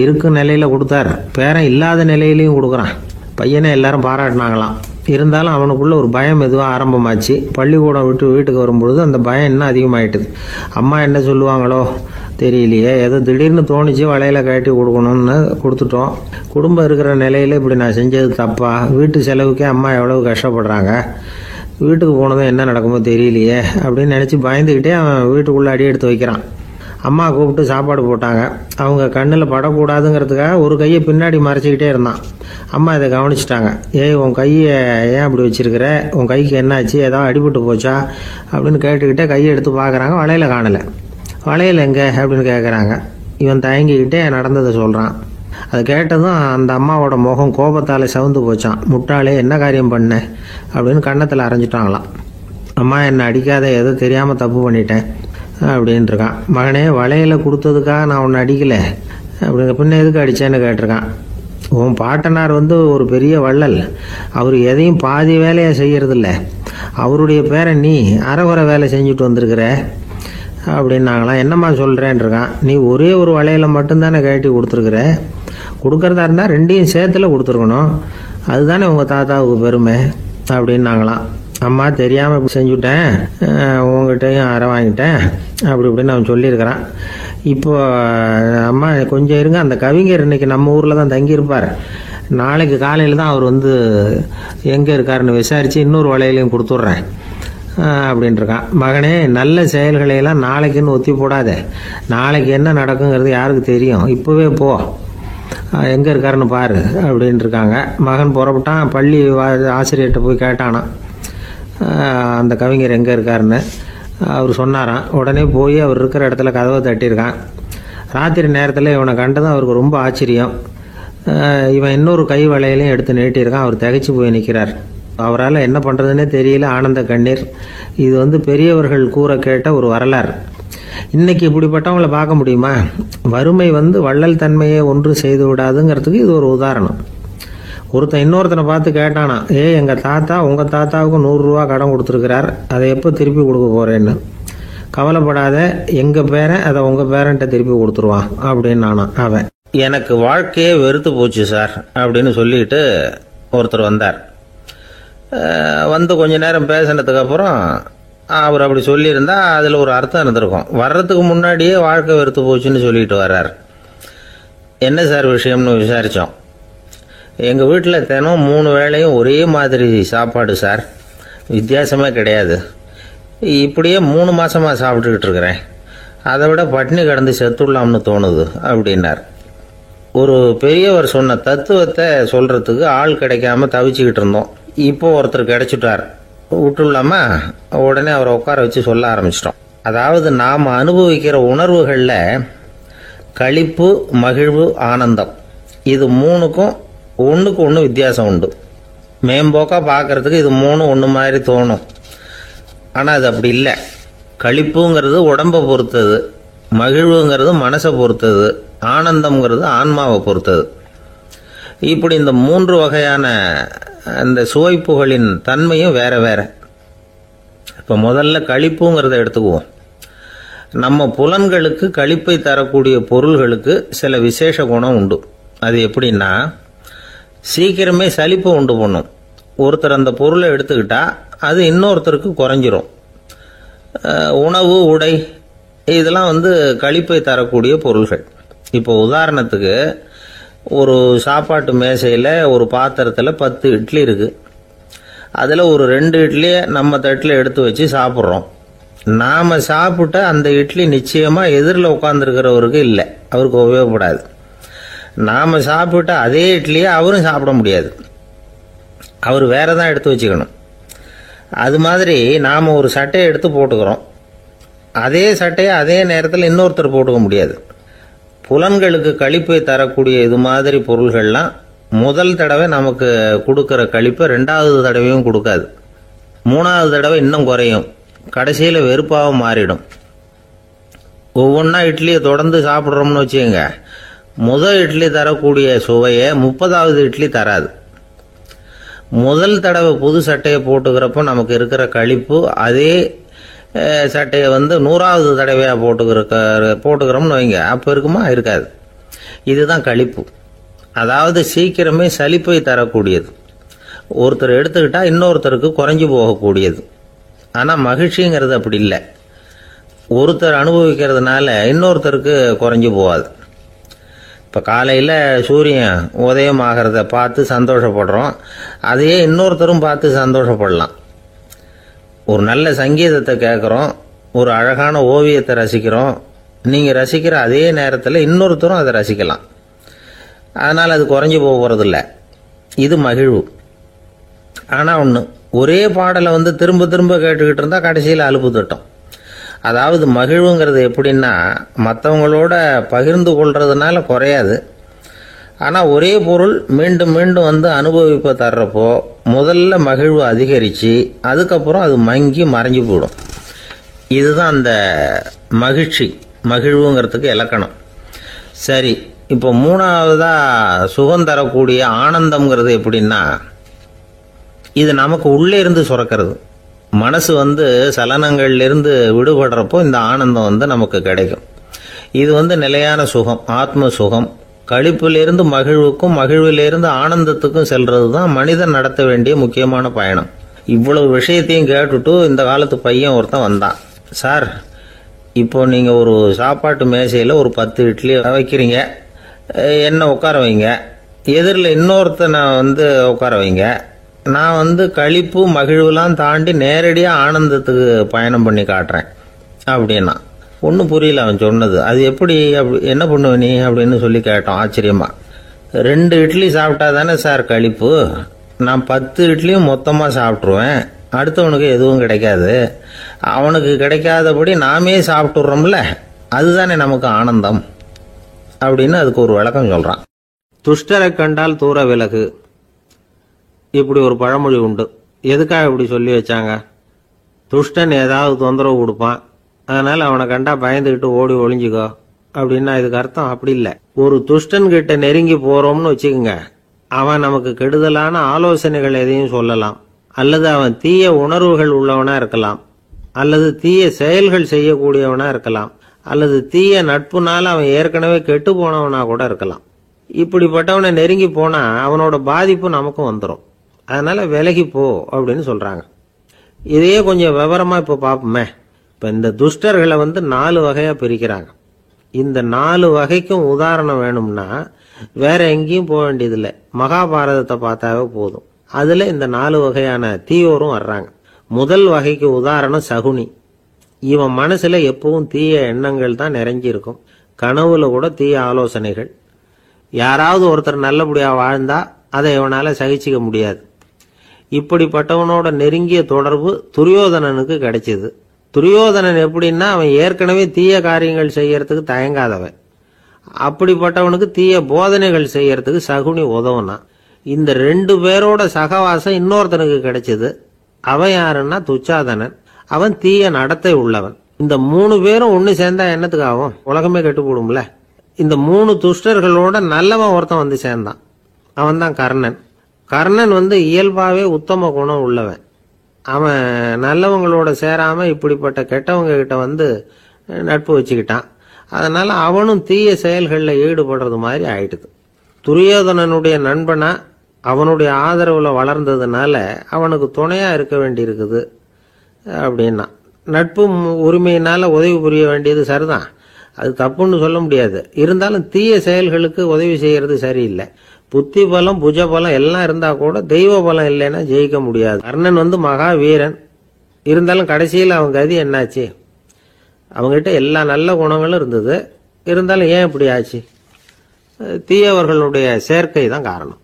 இருக்கும் நிலையில கொடுத்தார், பேரன் இல்லாத நிலையிலையும் கொடுக்குறான். பையனை எல்லாரும் பாராட்டினாங்களாம். இருந்தாலும் அவனுக்குள்ள ஒரு பயம் எதுவும் ஆரம்பமாச்சு. பள்ளிக்கூடம் விட்டு வீட்டுக்கு வரும்பொழுது அந்த பயம் இன்னும் அதிகமாயிட்டுது. அம்மா என்ன சொல்லுவாங்களோ தெரியலையே, ஏதோ திடீர்னு தோணிச்சு வளையல கட்டி கொடுக்கணும்னு கொடுத்துட்டோம். குடும்பம் இருக்கிற நிலையில இப்படி நான் செஞ்சது தப்பா, வீட்டு செலவுக்கே அம்மா எவ்வளவு கஷ்டப்படுறாங்க, வீட்டுக்கு போனதும் என்ன நடக்குமோ தெரியலையே அப்படின்னு நினச்சி பயந்துக்கிட்டே அவன் வீட்டுக்குள்ளே அடி எடுத்து வைக்கிறான். அம்மா கூப்பிட்டு சாப்பாடு போட்டாங்க. அவங்க கண்ணில் படக்கூடாதுங்கிறதுக்காக ஒரு கையை பின்னாடி மறைச்சிக்கிட்டே இருந்தான். அம்மா இதை கவனிச்சிட்டாங்க. ஏய், உன் கையை ஏன் அப்படி வச்சிருக்கிற, உன் கைக்கு என்னாச்சு, ஏதாவது அடிபட்டு போச்சா அப்படின்னு கேட்டுக்கிட்டே கையை எடுத்து பார்க்குறாங்க. வளையல காணலை. வளையல் எங்கே அப்படின்னு கேட்குறாங்க. இவன் தயங்கிக்கிட்டே நடந்ததை சொல்கிறான். அதை கேட்டதும் அந்த அம்மாவோட முகம் கோபத்தால் சவுந்து போச்சான். முட்டாளே, என்ன காரியம் பண்ண அப்படின்னு கன்னத்தில் அரைஞ்சிட்டாங்களாம். அம்மா, என்னை அடிக்காத, ஏதோ தெரியாமல் தப்பு பண்ணிட்டேன் அப்படின்ட்டு இருக்கான். மகனே, வளையலை கொடுத்ததுக்காக நான் உன்னை அடிக்கலை அப்படிங்க, பின்ன எதுக்கு அடித்தேன்னு கேட்டிருக்கான். உன் பாட்டனார் ஒரு பெரிய வள்ளல், அவர் எதையும் பாதி வேலையை செய்யறதில்ல, அவருடைய பேரை நீ அரைகுறை வேலை செஞ்சுட்டு வந்திருக்கிற அப்படின்னாங்களாம். என்னம்மா சொல்கிறேன் இருக்கான். நீ ஒரே ஒரு வளையலை மட்டும்தானே கழட்டி கொடுத்துருக்குற, கொடுக்கறதா இருந்தால் ரெண்டையும் சேர்த்துல கொடுத்துருக்கணும், அதுதானே உங்கள் தாத்தாவுக்கு பெருமை அப்படின்னாங்களாம். அம்மா, தெரியாமல் இப்படி செஞ்சுட்டேன், உங்கள்கிட்டையும் அரை வாங்கிட்டேன் அப்படி இப்படின்னு அவன் சொல்லியிருக்கிறான். இப்போ அம்மா கொஞ்சம் இருங்க, அந்த கவிஞர் இன்னைக்கு நம்ம ஊரில் தான் தங்கியிருப்பார், நாளைக்கு காலையில் தான் அவர் எங்கே இருக்காருன்னு விசாரித்து இன்னொரு வளையலையும் கொடுத்துட்றேன் அப்படின்ட்டுருக்கான். மகனே, நல்ல செயல்களையெல்லாம் நாளைக்குன்னு ஒத்தி போடாத, நாளைக்கு என்ன நடக்குங்கிறது யாருக்கு தெரியும், இப்போவே போ, எங்கே இருக்காருன்னு பாரு அப்படின்ட்டுருக்காங்க. மகன் புறப்பட்டான். பள்ளி ஆசிரியர்கிட்ட போய் கேட்டானான் அந்த கவிஞர் எங்கே இருக்காருன்னு. அவர் சொன்னாராம். உடனே போய் அவர் இருக்கிற இடத்துல கதவை தட்டியிருக்கான். ராத்திரி நேரத்தில் இவனை கண்டதும் அவருக்கு ரொம்ப ஆச்சரியம். இவன் இன்னொரு கை வளையலையும் எடுத்து நீட்டியிருக்கான். அவர் திகைச்சு போய் நிற்கிறார். அவரால் என்ன பண்ணுறதுன்னே தெரியல. ஆனந்த கண்ணீர். இது பெரியவர்கள் கூற கேட்ட ஒரு வரலாறு. இன்னைக்கு இப்படிப்பட்டவங்களை பார்க்க முடியுமா? வறுமை வள்ளல் தன்மையை ஒன்று செய்து விடாதுங்கிறதுக்கு இது ஒரு உதாரணம். ஒருத்தன் இன்னொருத்தனை பார்த்து கேட்டானா, எங்கள் தாத்தா உங்கள் தாத்தாவுக்கு 100 ரூபா கடன் கொடுத்துருக்கிறார், அதை எப்போ திருப்பி கொடுக்க போகிறேன்னு. கவலைப்படாத, எங்கள் பேரன் அதை உங்கள் பேரன்ட்ட திருப்பி கொடுத்துருவான் அப்படின்னு நானான் அவன். எனக்கு வாழ்க்கையே வெறுத்து போச்சு சார் அப்படின்னு சொல்லிட்டு ஒருத்தர் வந்தார். கொஞ்ச நேரம் பேசினதுக்கு அப்புறம் அவர் அப்படி சொல்லியிருந்தா அதில் ஒரு அர்த்தம் இருந்திருக்கும். வர்றதுக்கு முன்னாடியே வாழ்க்கை வெறுத்து போச்சுன்னு சொல்லிட்டு வர்றார். என்ன சார் விஷயம்னு விசாரித்தோம். எங்கள் வீட்டில் தினம் 3 வேளையும் ஒரே மாதிரி சாப்பாடு சார், வித்தியாசமே கிடையாது. இப்படியே 3 மாசமாக சாப்பிட்டுக்கிட்டு இருக்கிறேன். அதை விட பட்டினி கிடந்து செத்துடலாம்னு தோணுது அப்படின்னார். ஒரு பெரியவர் சொன்ன தத்துவத்தை சொல்கிறதுக்கு ஆள் கிடைக்காம தவிச்சுக்கிட்டு இருந்தோம். இப்போ ஒருத்தர் கிடைச்சிட்டார். விட்டுலாமா? உடனே அவரை உட்கார வச்சு சொல்ல ஆரம்பிச்சிட்டோம். அதாவது நாம் அனுபவிக்கிற உணர்வுகளில் களிப்பு, மகிழ்வு, ஆனந்தம், இது 3க்கும் ஒன்றுக்கு ஒன்று வித்தியாசம் உண்டு. மேம்போக்காக பார்க்கறதுக்கு இது 3 ஒன்று மாதிரி தோணும். ஆனால் அது அப்படி இல்லை. களிப்புங்கிறது உடம்பை பொறுத்தது, மகிழ்வுங்கிறது மனசை பொறுத்தது, ஆனந்தம்ங்கிறது ஆன்மாவை பொறுத்தது. இப்படி இந்த 3 வகையான அந்த சுவைப்புகளின் தன்மையும் வேற வேற. இப்போ முதல்ல களிப்புங்கிறத எடுத்துக்குவோம். நம்ம புலன்களுக்கு களிப்பை தரக்கூடிய பொருள்களுக்கு சில விசேஷ குணம் உண்டு. அது எப்படின்னா, சீக்கிரமே சலிப்பை உண்டு பண்ணும். ஒருத்தர் அந்த பொருளை எடுத்துக்கிட்டா அது இன்னொருத்தருக்கு குறைஞ்சிரும். உணவு, உடை, இதெல்லாம் களிப்பை தரக்கூடிய பொருள்கள். இப்போ உதாரணத்துக்கு, ஒரு சாப்பாட்டு மேசையில் ஒரு பாத்திரத்தில் 10 இட்லி இருக்குது. அதில் ஒரு 2 இட்லியை நம்ம தட்டில் எடுத்து வச்சு சாப்பிட்றோம். நாம் சாப்பிட்ட அந்த இட்லி நிச்சயமாக எதிரில் உட்காந்துருக்கிறவருக்கு இல்லை, அவருக்கு உபயோகப்படாது. நாம் சாப்பிட்ட அதே இட்லியை அவரும் சாப்பிட முடியாது, அவர் வேற தான் எடுத்து வச்சுக்கணும். அது மாதிரி நாம் ஒரு சட்டையை எடுத்து போட்டுக்கிறோம். அதே சட்டையை அதே நேரத்தில் இன்னொருத்தர் போட்டுக்க முடியாது. புலன்களுக்கு களிப்பை தரக்கூடிய இது மாதிரி பொருள்கள்லாம் முதல் தடவை நமக்கு கொடுக்கற களிப்பை ரெண்டாவது தடவையும் கொடுக்காது. மூணாவது தடவை இன்னும் குறையும். கடைசியில் வெறுப்பாக மாறிடும். ஒவ்வொன்றா இட்லியை தொடர்ந்து சாப்பிட்றோம்னு வச்சுக்கோங்க, முதல் இட்லி தரக்கூடிய சுவையை 30வது இட்லி தராது. முதல் தடவை புது சட்டையை போட்டுக்கிறப்போ நமக்கு இருக்கிற களிப்பு அதே சட்டையை 100வது தடவையாக போட்டுக்கிறோம்னு வைங்க, அப்போ இருக்குமா? இருக்காது. இதுதான் களிப்பு. அதாவது சீக்கிரமே சலிப்பை தரக்கூடியது. ஒருத்தர் எடுத்துக்கிட்டா இன்னொருத்தருக்கு குறைஞ்சி போகக்கூடியது. ஆனால் மகிழ்ச்சிங்கிறது அப்படி இல்லை. ஒருத்தர் அனுபவிக்கிறதுனால இன்னொருத்தருக்கு குறைஞ்சி போகாது. இப்போ காலையில் சூரியன் உதயம் ஆகிறத பார்த்து சந்தோஷப்படுறோம், அதையே இன்னொருத்தரும் பார்த்து சந்தோஷப்படலாம். ஒரு நல்ல சங்கீதத்தை கேட்குறோம், ஒரு அழகான ஓவியத்தை ரசிக்கிறோம், நீங்கள் ரசிக்கிற அதே நேரத்தில் இன்னொருத்தரும் அதை ரசிக்கலாம். அதனால் அது குறைஞ்சி போகிறதில்ல. இது மகிழ்வு. ஆனால் ஒன்று, ஒரே பாடலை திரும்ப திரும்ப கேட்டுக்கிட்டு இருந்தால் கடைசியில் அலுப்பு தட்டும். அதாவது மகிழ்வுங்கிறது எப்படின்னா, மற்றவங்களோட பகிர்ந்து கொள்றதுனால குறையாது. ஆனால் ஒரே பொருள் மீண்டும் மீண்டும் அனுபவிப்ப தர்றப்போ முதல்ல மகிழ்வு அதிகரித்து அதுக்கப்புறம் அது மங்கி மறைஞ்சு போயிடும். இதுதான் அந்த மகிழ்வுங்கிறதுக்கு இலக்கணம். சரி, இப்போ மூணாவதாக சுகம் தரக்கூடிய ஆனந்தம்ங்கிறது எப்படின்னா, இது நமக்கு உள்ளே இருந்து சுரக்கிறது. மனசு சலனங்கள்லேருந்து விடுபடுறப்போ இந்த ஆனந்தம் நமக்கு கிடைக்கும். இது நிலையான சுகம், ஆத்ம சுகம். களிப்பிலிருந்து மகிழ்வுக்கும் மகிழ்விலிருந்து ஆனந்தத்துக்கும் செல்றது தான் மனிதன் நடத்த வேண்டிய முக்கியமான பயணம். இவ்வளவு விஷயத்தையும் கேட்டுட்டு இந்த காலத்து பையன் ஒருத்தன் வந்தான். சார், இப்போ நீங்கள் ஒரு சாப்பாட்டு மேசையில் ஒரு 10 இட்லி வைக்கிறீங்க, என்ன உட்கார வைங்க, எதிரில் இன்னொருத்தனை உட்கார வைங்க, நான் களிப்பு மகிழ்வுலாம் தாண்டி நேரடியாக ஆனந்தத்துக்கு பயணம் பண்ணி காட்டுறேன் அப்படின்னா. ஒன்றும் புரியல அவன் சொன்னது. அது எப்படி, என்ன பண்ணுவ நீ அப்படின்னு சொல்லி கேட்டோம் ஆச்சரியமா. 2 இட்லி சாப்பிட்டா தானே சார் களிப்பு, நான் 10 இட்லியும் மொத்தமாக சாப்பிட்ருவேன், அடுத்தவனுக்கு எதுவும் கிடைக்காது, அவனுக்கு கிடைக்காதபடி நாமே சாப்பிட்டுறோம்ல, அதுதானே நமக்கு ஆனந்தம் அப்படின்னு அதுக்கு ஒரு விளக்கம் சொல்கிறான். துஷ்டரை கண்டால் தூர விலகு, இப்படி ஒரு பழமொழி உண்டு. எதுக்காக இப்படி சொல்லி வச்சாங்க? துஷ்டன் ஏதாவது தொந்தரவு கொடுப்பான், அதனால அவனை கண்டா பயந்துகிட்டு ஓடி ஒளிஞ்சுக்கோ அப்படின்னா இதுக்கு அர்த்தம் அப்படி இல்லை. ஒரு துஷ்டன் கிட்ட நெருங்கி போறோம்னு வச்சுக்கோங்க, அவன் நமக்கு கெடுதலான ஆலோசனைகள் எதையும் சொல்லலாம், அல்லது அவன் தீய உணர்வுகள் உள்ளவனா இருக்கலாம், அல்லது தீய செயல்கள் செய்யக்கூடியவனா இருக்கலாம், அல்லது தீய நட்புனால அவன் ஏற்கனவே கெட்டு போனவனா கூட இருக்கலாம். இப்படிப்பட்டவனை நெருங்கி போனா அவனோட பாதிப்பு நமக்கும் வந்துடும். அதனால விலகி போ அப்படின்னு சொல்றாங்க. இதையே கொஞ்சம் விவரமா இப்ப பார்ப்போமே. இப்ப இந்த துஷ்டர்களை 4 வகையா பிரிக்கிறாங்க. இந்த 4 வகைக்கும் உதாரணம் வேணும்னா வேற எங்கேயும் போக வேண்டியதில்லை, மகாபாரதத்தை பார்த்தாவே போதும். அதுல இந்த 4 வகையான தீயோரும் வர்றாங்க. முதல் வகைக்கு உதாரணம் சகுனி. இவன் மனசுல எப்பவும் தீய எண்ணங்கள் தான் நிறைஞ்சிருக்கும், கனவுல கூட தீய ஆலோசனைகள். யாராவது ஒருத்தர் நல்லபடியா வாழ்ந்தா அதை இவனால சகிச்சிக்க முடியாது. இப்படிப்பட்டவனோட நெருங்கிய தொடர்பு துரியோதனனுக்கு கிடைச்சது. துரியோதனன் எப்படின்னா, அவன் ஏற்கனவே தீய காரியங்கள் செய்யறதுக்கு தயங்காதவன். அப்படிப்பட்டவனுக்கு தீய போதனைகள் செய்யறதுக்கு சகுனி உதவுனான். இந்த 2 பேரோட சகவாசம் இன்னொருத்தனுக்கு கிடைச்சது. அவன் யாருன்னா துச்சாதனன். அவன் தீய நடத்தை உள்ளவன். இந்த 3 பேரும் ஒன்னு சேர்ந்தா என்னத்துக்கு ஆகும்? உலகமே கெட்டு போடும்ல. இந்த 3 துஷ்டர்களோட நல்லவன் ஒருத்தன் சேர்ந்தான். அவன் தான் கர்ணன். கர்ணன் இயல்பாவே உத்தம குணம் உள்ளவன். அவன் நல்லவங்களோட சேராம இப்படிப்பட்ட கெட்டவங்க கிட்ட நட்பு வச்சுக்கிட்டான். அதனால அவனும் தீய செயல்களில் ஈடுபடுறது மாதிரி ஆயிடுது. துரியோதனனுடைய நண்பனா அவனுடைய ஆதரவுல வளர்ந்ததுனால அவனுக்கு துணையா இருக்க வேண்டி இருக்குது அப்படின்னா. நட்பு உரிமையினால உதவி புரிய வேண்டியது சரிதான், அது தப்புன்னு சொல்ல முடியாது. இருந்தாலும் தீய செயல்களுக்கு உதவி செய்யறது சரியில்லை. புத்தி பலம் புஜ பலம் எல்லாம் இருந்தா கூட தெய்வ பலம் இல்லைன்னா ஜெயிக்க முடியாது. கர்ணன் மகா வீரன், இருந்தாலும் கடைசியில் அவன் கதி என்னாச்சு? அவங்ககிட்ட எல்லா நல்ல குணங்களும் இருந்தது, இருந்தாலும் ஏன் இப்படி ஆச்சு? தீயவர்களுடைய சேர்க்கை தான் காரணம்.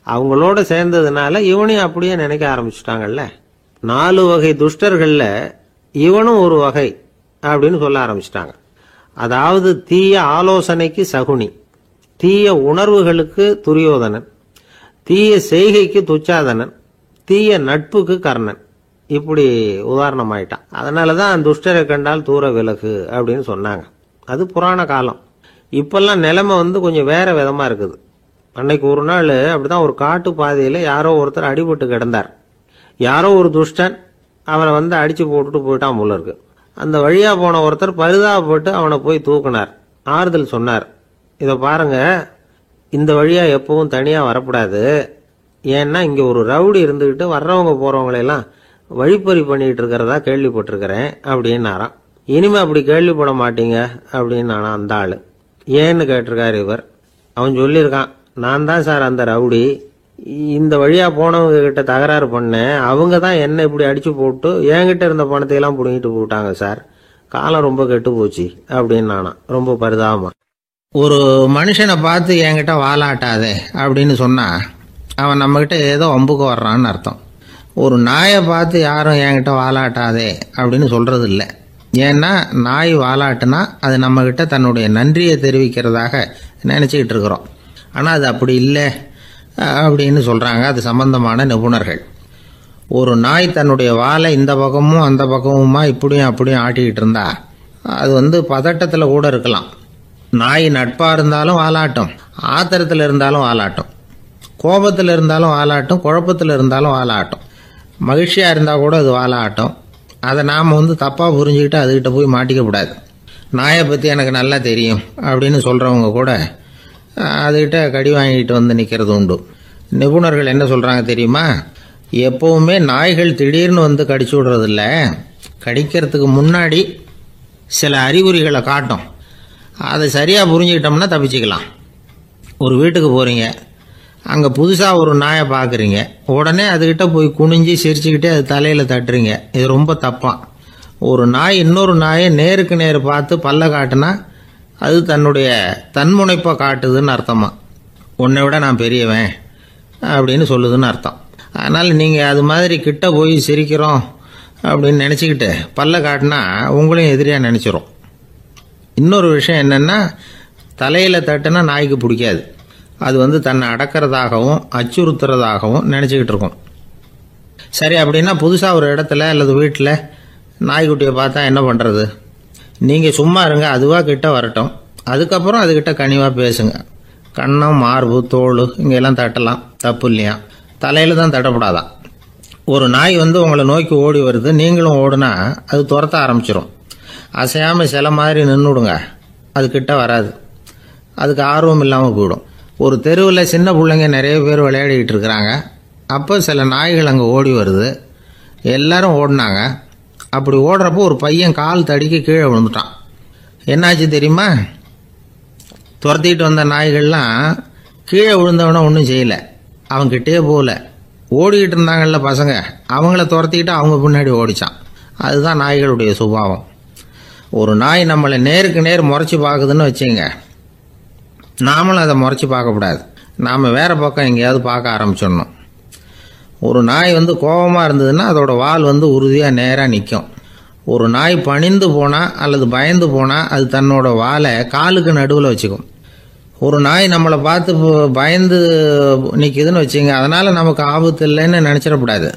அவங்களோட சேர்ந்ததுனால இவனையும் அப்படியே நினைக்க ஆரம்பிச்சுட்டாங்கல்ல. 4 வகை துஷ்டர்கள்ல இவனும் ஒரு வகை. அப்படின்னு சொல்ல ஆரம்பிச்சிட்டாங்க. அதாவது தீய ஆலோசனைக்கு சகுனி, தீய உணர்வுகளுக்கு துரியோதனன், தீய செய்கைக்கு துச்சாதனன், தீய நட்புக்கு கர்ணன், இப்படி உதாரணமாயிட்டான். அதனாலதான் துஷ்டரை கண்டால் தூர விலகு அப்படின்னு சொன்னாங்க. அது புராண காலம். இப்பெல்லாம் நிலைமை கொஞ்சம் வேற விதமா இருக்குது. அன்னைக்கு ஒரு நாள் அப்படிதான் ஒரு காட்டு பாதையில யாரோ ஒருத்தர் அடிபட்டு கிடந்தார். யாரோ ஒரு துஷ்டன் அவனை அடிச்சு போட்டுட்டு போயிட்டான் போல இருக்கு. அந்த வழியா போன ஒருத்தர் பரிதாபப்பட்டு அவனை போய் தூக்கினார், ஆறுதல் சொன்னார். இதை பாருங்க, இந்த வழியா எப்பவும் தனியா வரக்கூடாது. ஏன்னா இங்க ஒரு ரவுடி இருந்துகிட்டு வர்றவங்க போறவங்களெல்லாம் வழிப்பறி பண்ணிட்டு இருக்கிறதா கேள்விப்பட்டிருக்கிறேன் அப்படின்னாராம். இனிமே அப்படி கேள்விப்பட மாட்டீங்க அப்படின்னு நானா அந்த ஆளு. ஏன்னு கேட்டிருக்காரு இவர். அவன் சொல்லியிருக்கான், நான் தான் சார் அந்த ரவுடி. இந்த வழியா போனவங்க கிட்ட தகராறு பண்ணேன். அவங்க தான் என்ன இப்படி அடிச்சு போட்டு என்கிட்ட இருந்த பணத்தையெல்லாம் புடுங்கிட்டு போட்டாங்க சார். காலம் ரொம்ப கெட்டு போச்சு அப்படின்னு நானா ரொம்ப பரிதாபமா. ஒரு மனுஷனை பார்த்து என்கிட்ட வாலாட்டாதே அப்படின்னு சொன்னா அவன் நம்ம கிட்ட ஏதோ வம்புக்கு வர்றான்னு அர்த்தம். ஒரு நாயை பார்த்து யாரும் என்கிட்ட வாலாட்டாதே அப்படின்னு சொல்றது இல்லை. ஏன்னா நாய் வாலாட்டுனா அது நம்ம கிட்ட தன்னுடைய நன்றியை தெரிவிக்கிறதாக நினைச்சுக்கிட்டு இருக்கிறோம். ஆனா அது அப்படி இல்லை அப்படின்னு சொல்றாங்க அது சம்பந்தமான நிபுணர்கள். ஒரு நாய் தன்னுடைய வாலை இந்த பக்கமும் அந்த பக்கமுமா இப்படியும் அப்படியும் ஆட்டிக்கிட்டு இருந்தா அது பதட்டத்துல கூட இருக்கலாம். நாய் நட்பா இருந்தாலும் வாலாட்டும், ஆத்திரத்துல இருந்தாலும் வாலாட்டும், கோபத்துல இருந்தாலும் வாலாட்டும், குழப்பத்துல இருந்தாலும் வாலாட்டும், மகிழ்ச்சியா இருந்தா கூட அது வாலாட்டும். அதை நாம தப்பா புரிஞ்சுக்கிட்டு அதுகிட்ட போய் மாட்டிக்க கூடாது. நாயை பத்தி எனக்கு நல்லா தெரியும் அப்படின்னு சொல்றவங்க கூட அதுகிட்ட கடி வாங்கிட்டு நிக்கிறது உண்டு. நிபுணர்கள் என்ன சொல்றாங்க தெரியுமா? எப்பவுமே நாய்கள் திடீர்னு கடிச்சு விடுறது இல்ல, கடிக்கிறதுக்கு முன்னாடி சில அறிகுறிகளை காட்டும். அதை சரியா புரிஞ்சுக்கிட்டோம்னா தப்பிச்சுக்கலாம். ஒரு வீட்டுக்கு போறீங்க, அங்க புதுசா ஒரு நாயை பாக்குறீங்க, உடனே அதுகிட்ட போய் குனிஞ்சு சிரிச்சுக்கிட்டே அது தலையில தட்டுறீங்க. இது ரொம்ப தப்பான். ஒரு நாய் இன்னொரு நாயை நேருக்கு நேர் பார்த்து பல்ல காட்டுனா அது தன்னுடைய தன்முனைப்பை காட்டுதுன்னு அர்த்தமா. உன்னை விட நான் பெரியவன் அப்படின்னு சொல்லுதுன்னு அர்த்தம். அதனால நீங்க அது மாதிரி கிட்ட போய் சிரிக்கிறோம் அப்படின்னு நினைச்சுக்கிட்டு பல்ல காட்டினா உங்களையும் எதிரியா நினைச்சிரும். இன்னொரு விஷயம் என்னன்னா, தலையில தட்டுனா நாய்க்கு பிடிக்காது. அது தன்னை அடக்கிறதாகவும் அச்சுறுத்துறதாகவும் நினைச்சுக்கிட்டு இருக்கும். சரி, அப்படின்னா புதுசா ஒரு இடத்துல அல்லது வீட்டில் நாய்க்குட்டியை பார்த்தா என்ன பண்றது? நீங்க சும்மா இருங்க, அதுவா கிட்ட வரட்டும். அதுக்கப்புறம் அதுகிட்ட கனிவா பேசுங்க. கண்ணம், மார்பு, தோல் இங்கெல்லாம் தட்டலாம், தப்பு இல்லையா? தலையில தான் தட்டப்படாதான். ஒரு நாய் உங்களை நோக்கி ஓடி வருது, நீங்களும் ஓடுனா அது துரத்த ஆரம்பிச்சிடும். அசையாம சில மாதிரி நின்றுடுங்க, அது கிட்ட வராது. அதுக்கு ஆர்வம் இல்லாமல் போயிடும். ஒரு தெருவில் சின்ன பிள்ளைங்க நிறைய பேர் விளையாடிக்கிட்டு இருக்கிறாங்க. அப்போ சில நாய்கள் அங்கே ஓடி வருது. எல்லாரும் ஓடினாங்க. அப்படி ஓடுறப்போ ஒரு பையன் கால் தடிக்க கீழே விழுந்துட்டான். என்னாச்சு தெரியுமா? துரத்திட்டு வந்த நாய்கள்லாம் கீழே விழுந்தவன ஒன்றும் செய்யல, அவன்கிட்டே போகல. ஓடிக்கிட்டு இருந்தாங்கல்ல பசங்க, அவங்கள துரத்திக்கிட்டு அவங்க பின்னாடி ஓடிச்சான். அதுதான் நாய்களுடைய சுபாவம். ஒரு நாய் நம்மளை நேருக்கு நேர் முறைச்சி பார்க்குதுன்னு வச்சுங்க, நாமளும் அதை முறைச்சி பார்க்கக்கூடாது. நாம் வேற பக்கம் எங்கேயாவது பார்க்க ஆரம்பிச்சிடணும். ஒரு நாய் கோபமாக இருந்ததுன்னா அதோட வால் உறுதியாக நேராக நிற்கும். ஒரு நாய் பணிந்து போனால் அல்லது பயந்து போனால் அது தன்னோட வாலை காலுக்கு நடுவில் வச்சுக்கும். ஒரு நாய் நம்மளை பார்த்து பயந்து நிற்குதுன்னு வச்சுங்க, அதனால் நமக்கு ஆபத்து இல்லைன்னு நினச்சிடக்கூடாது.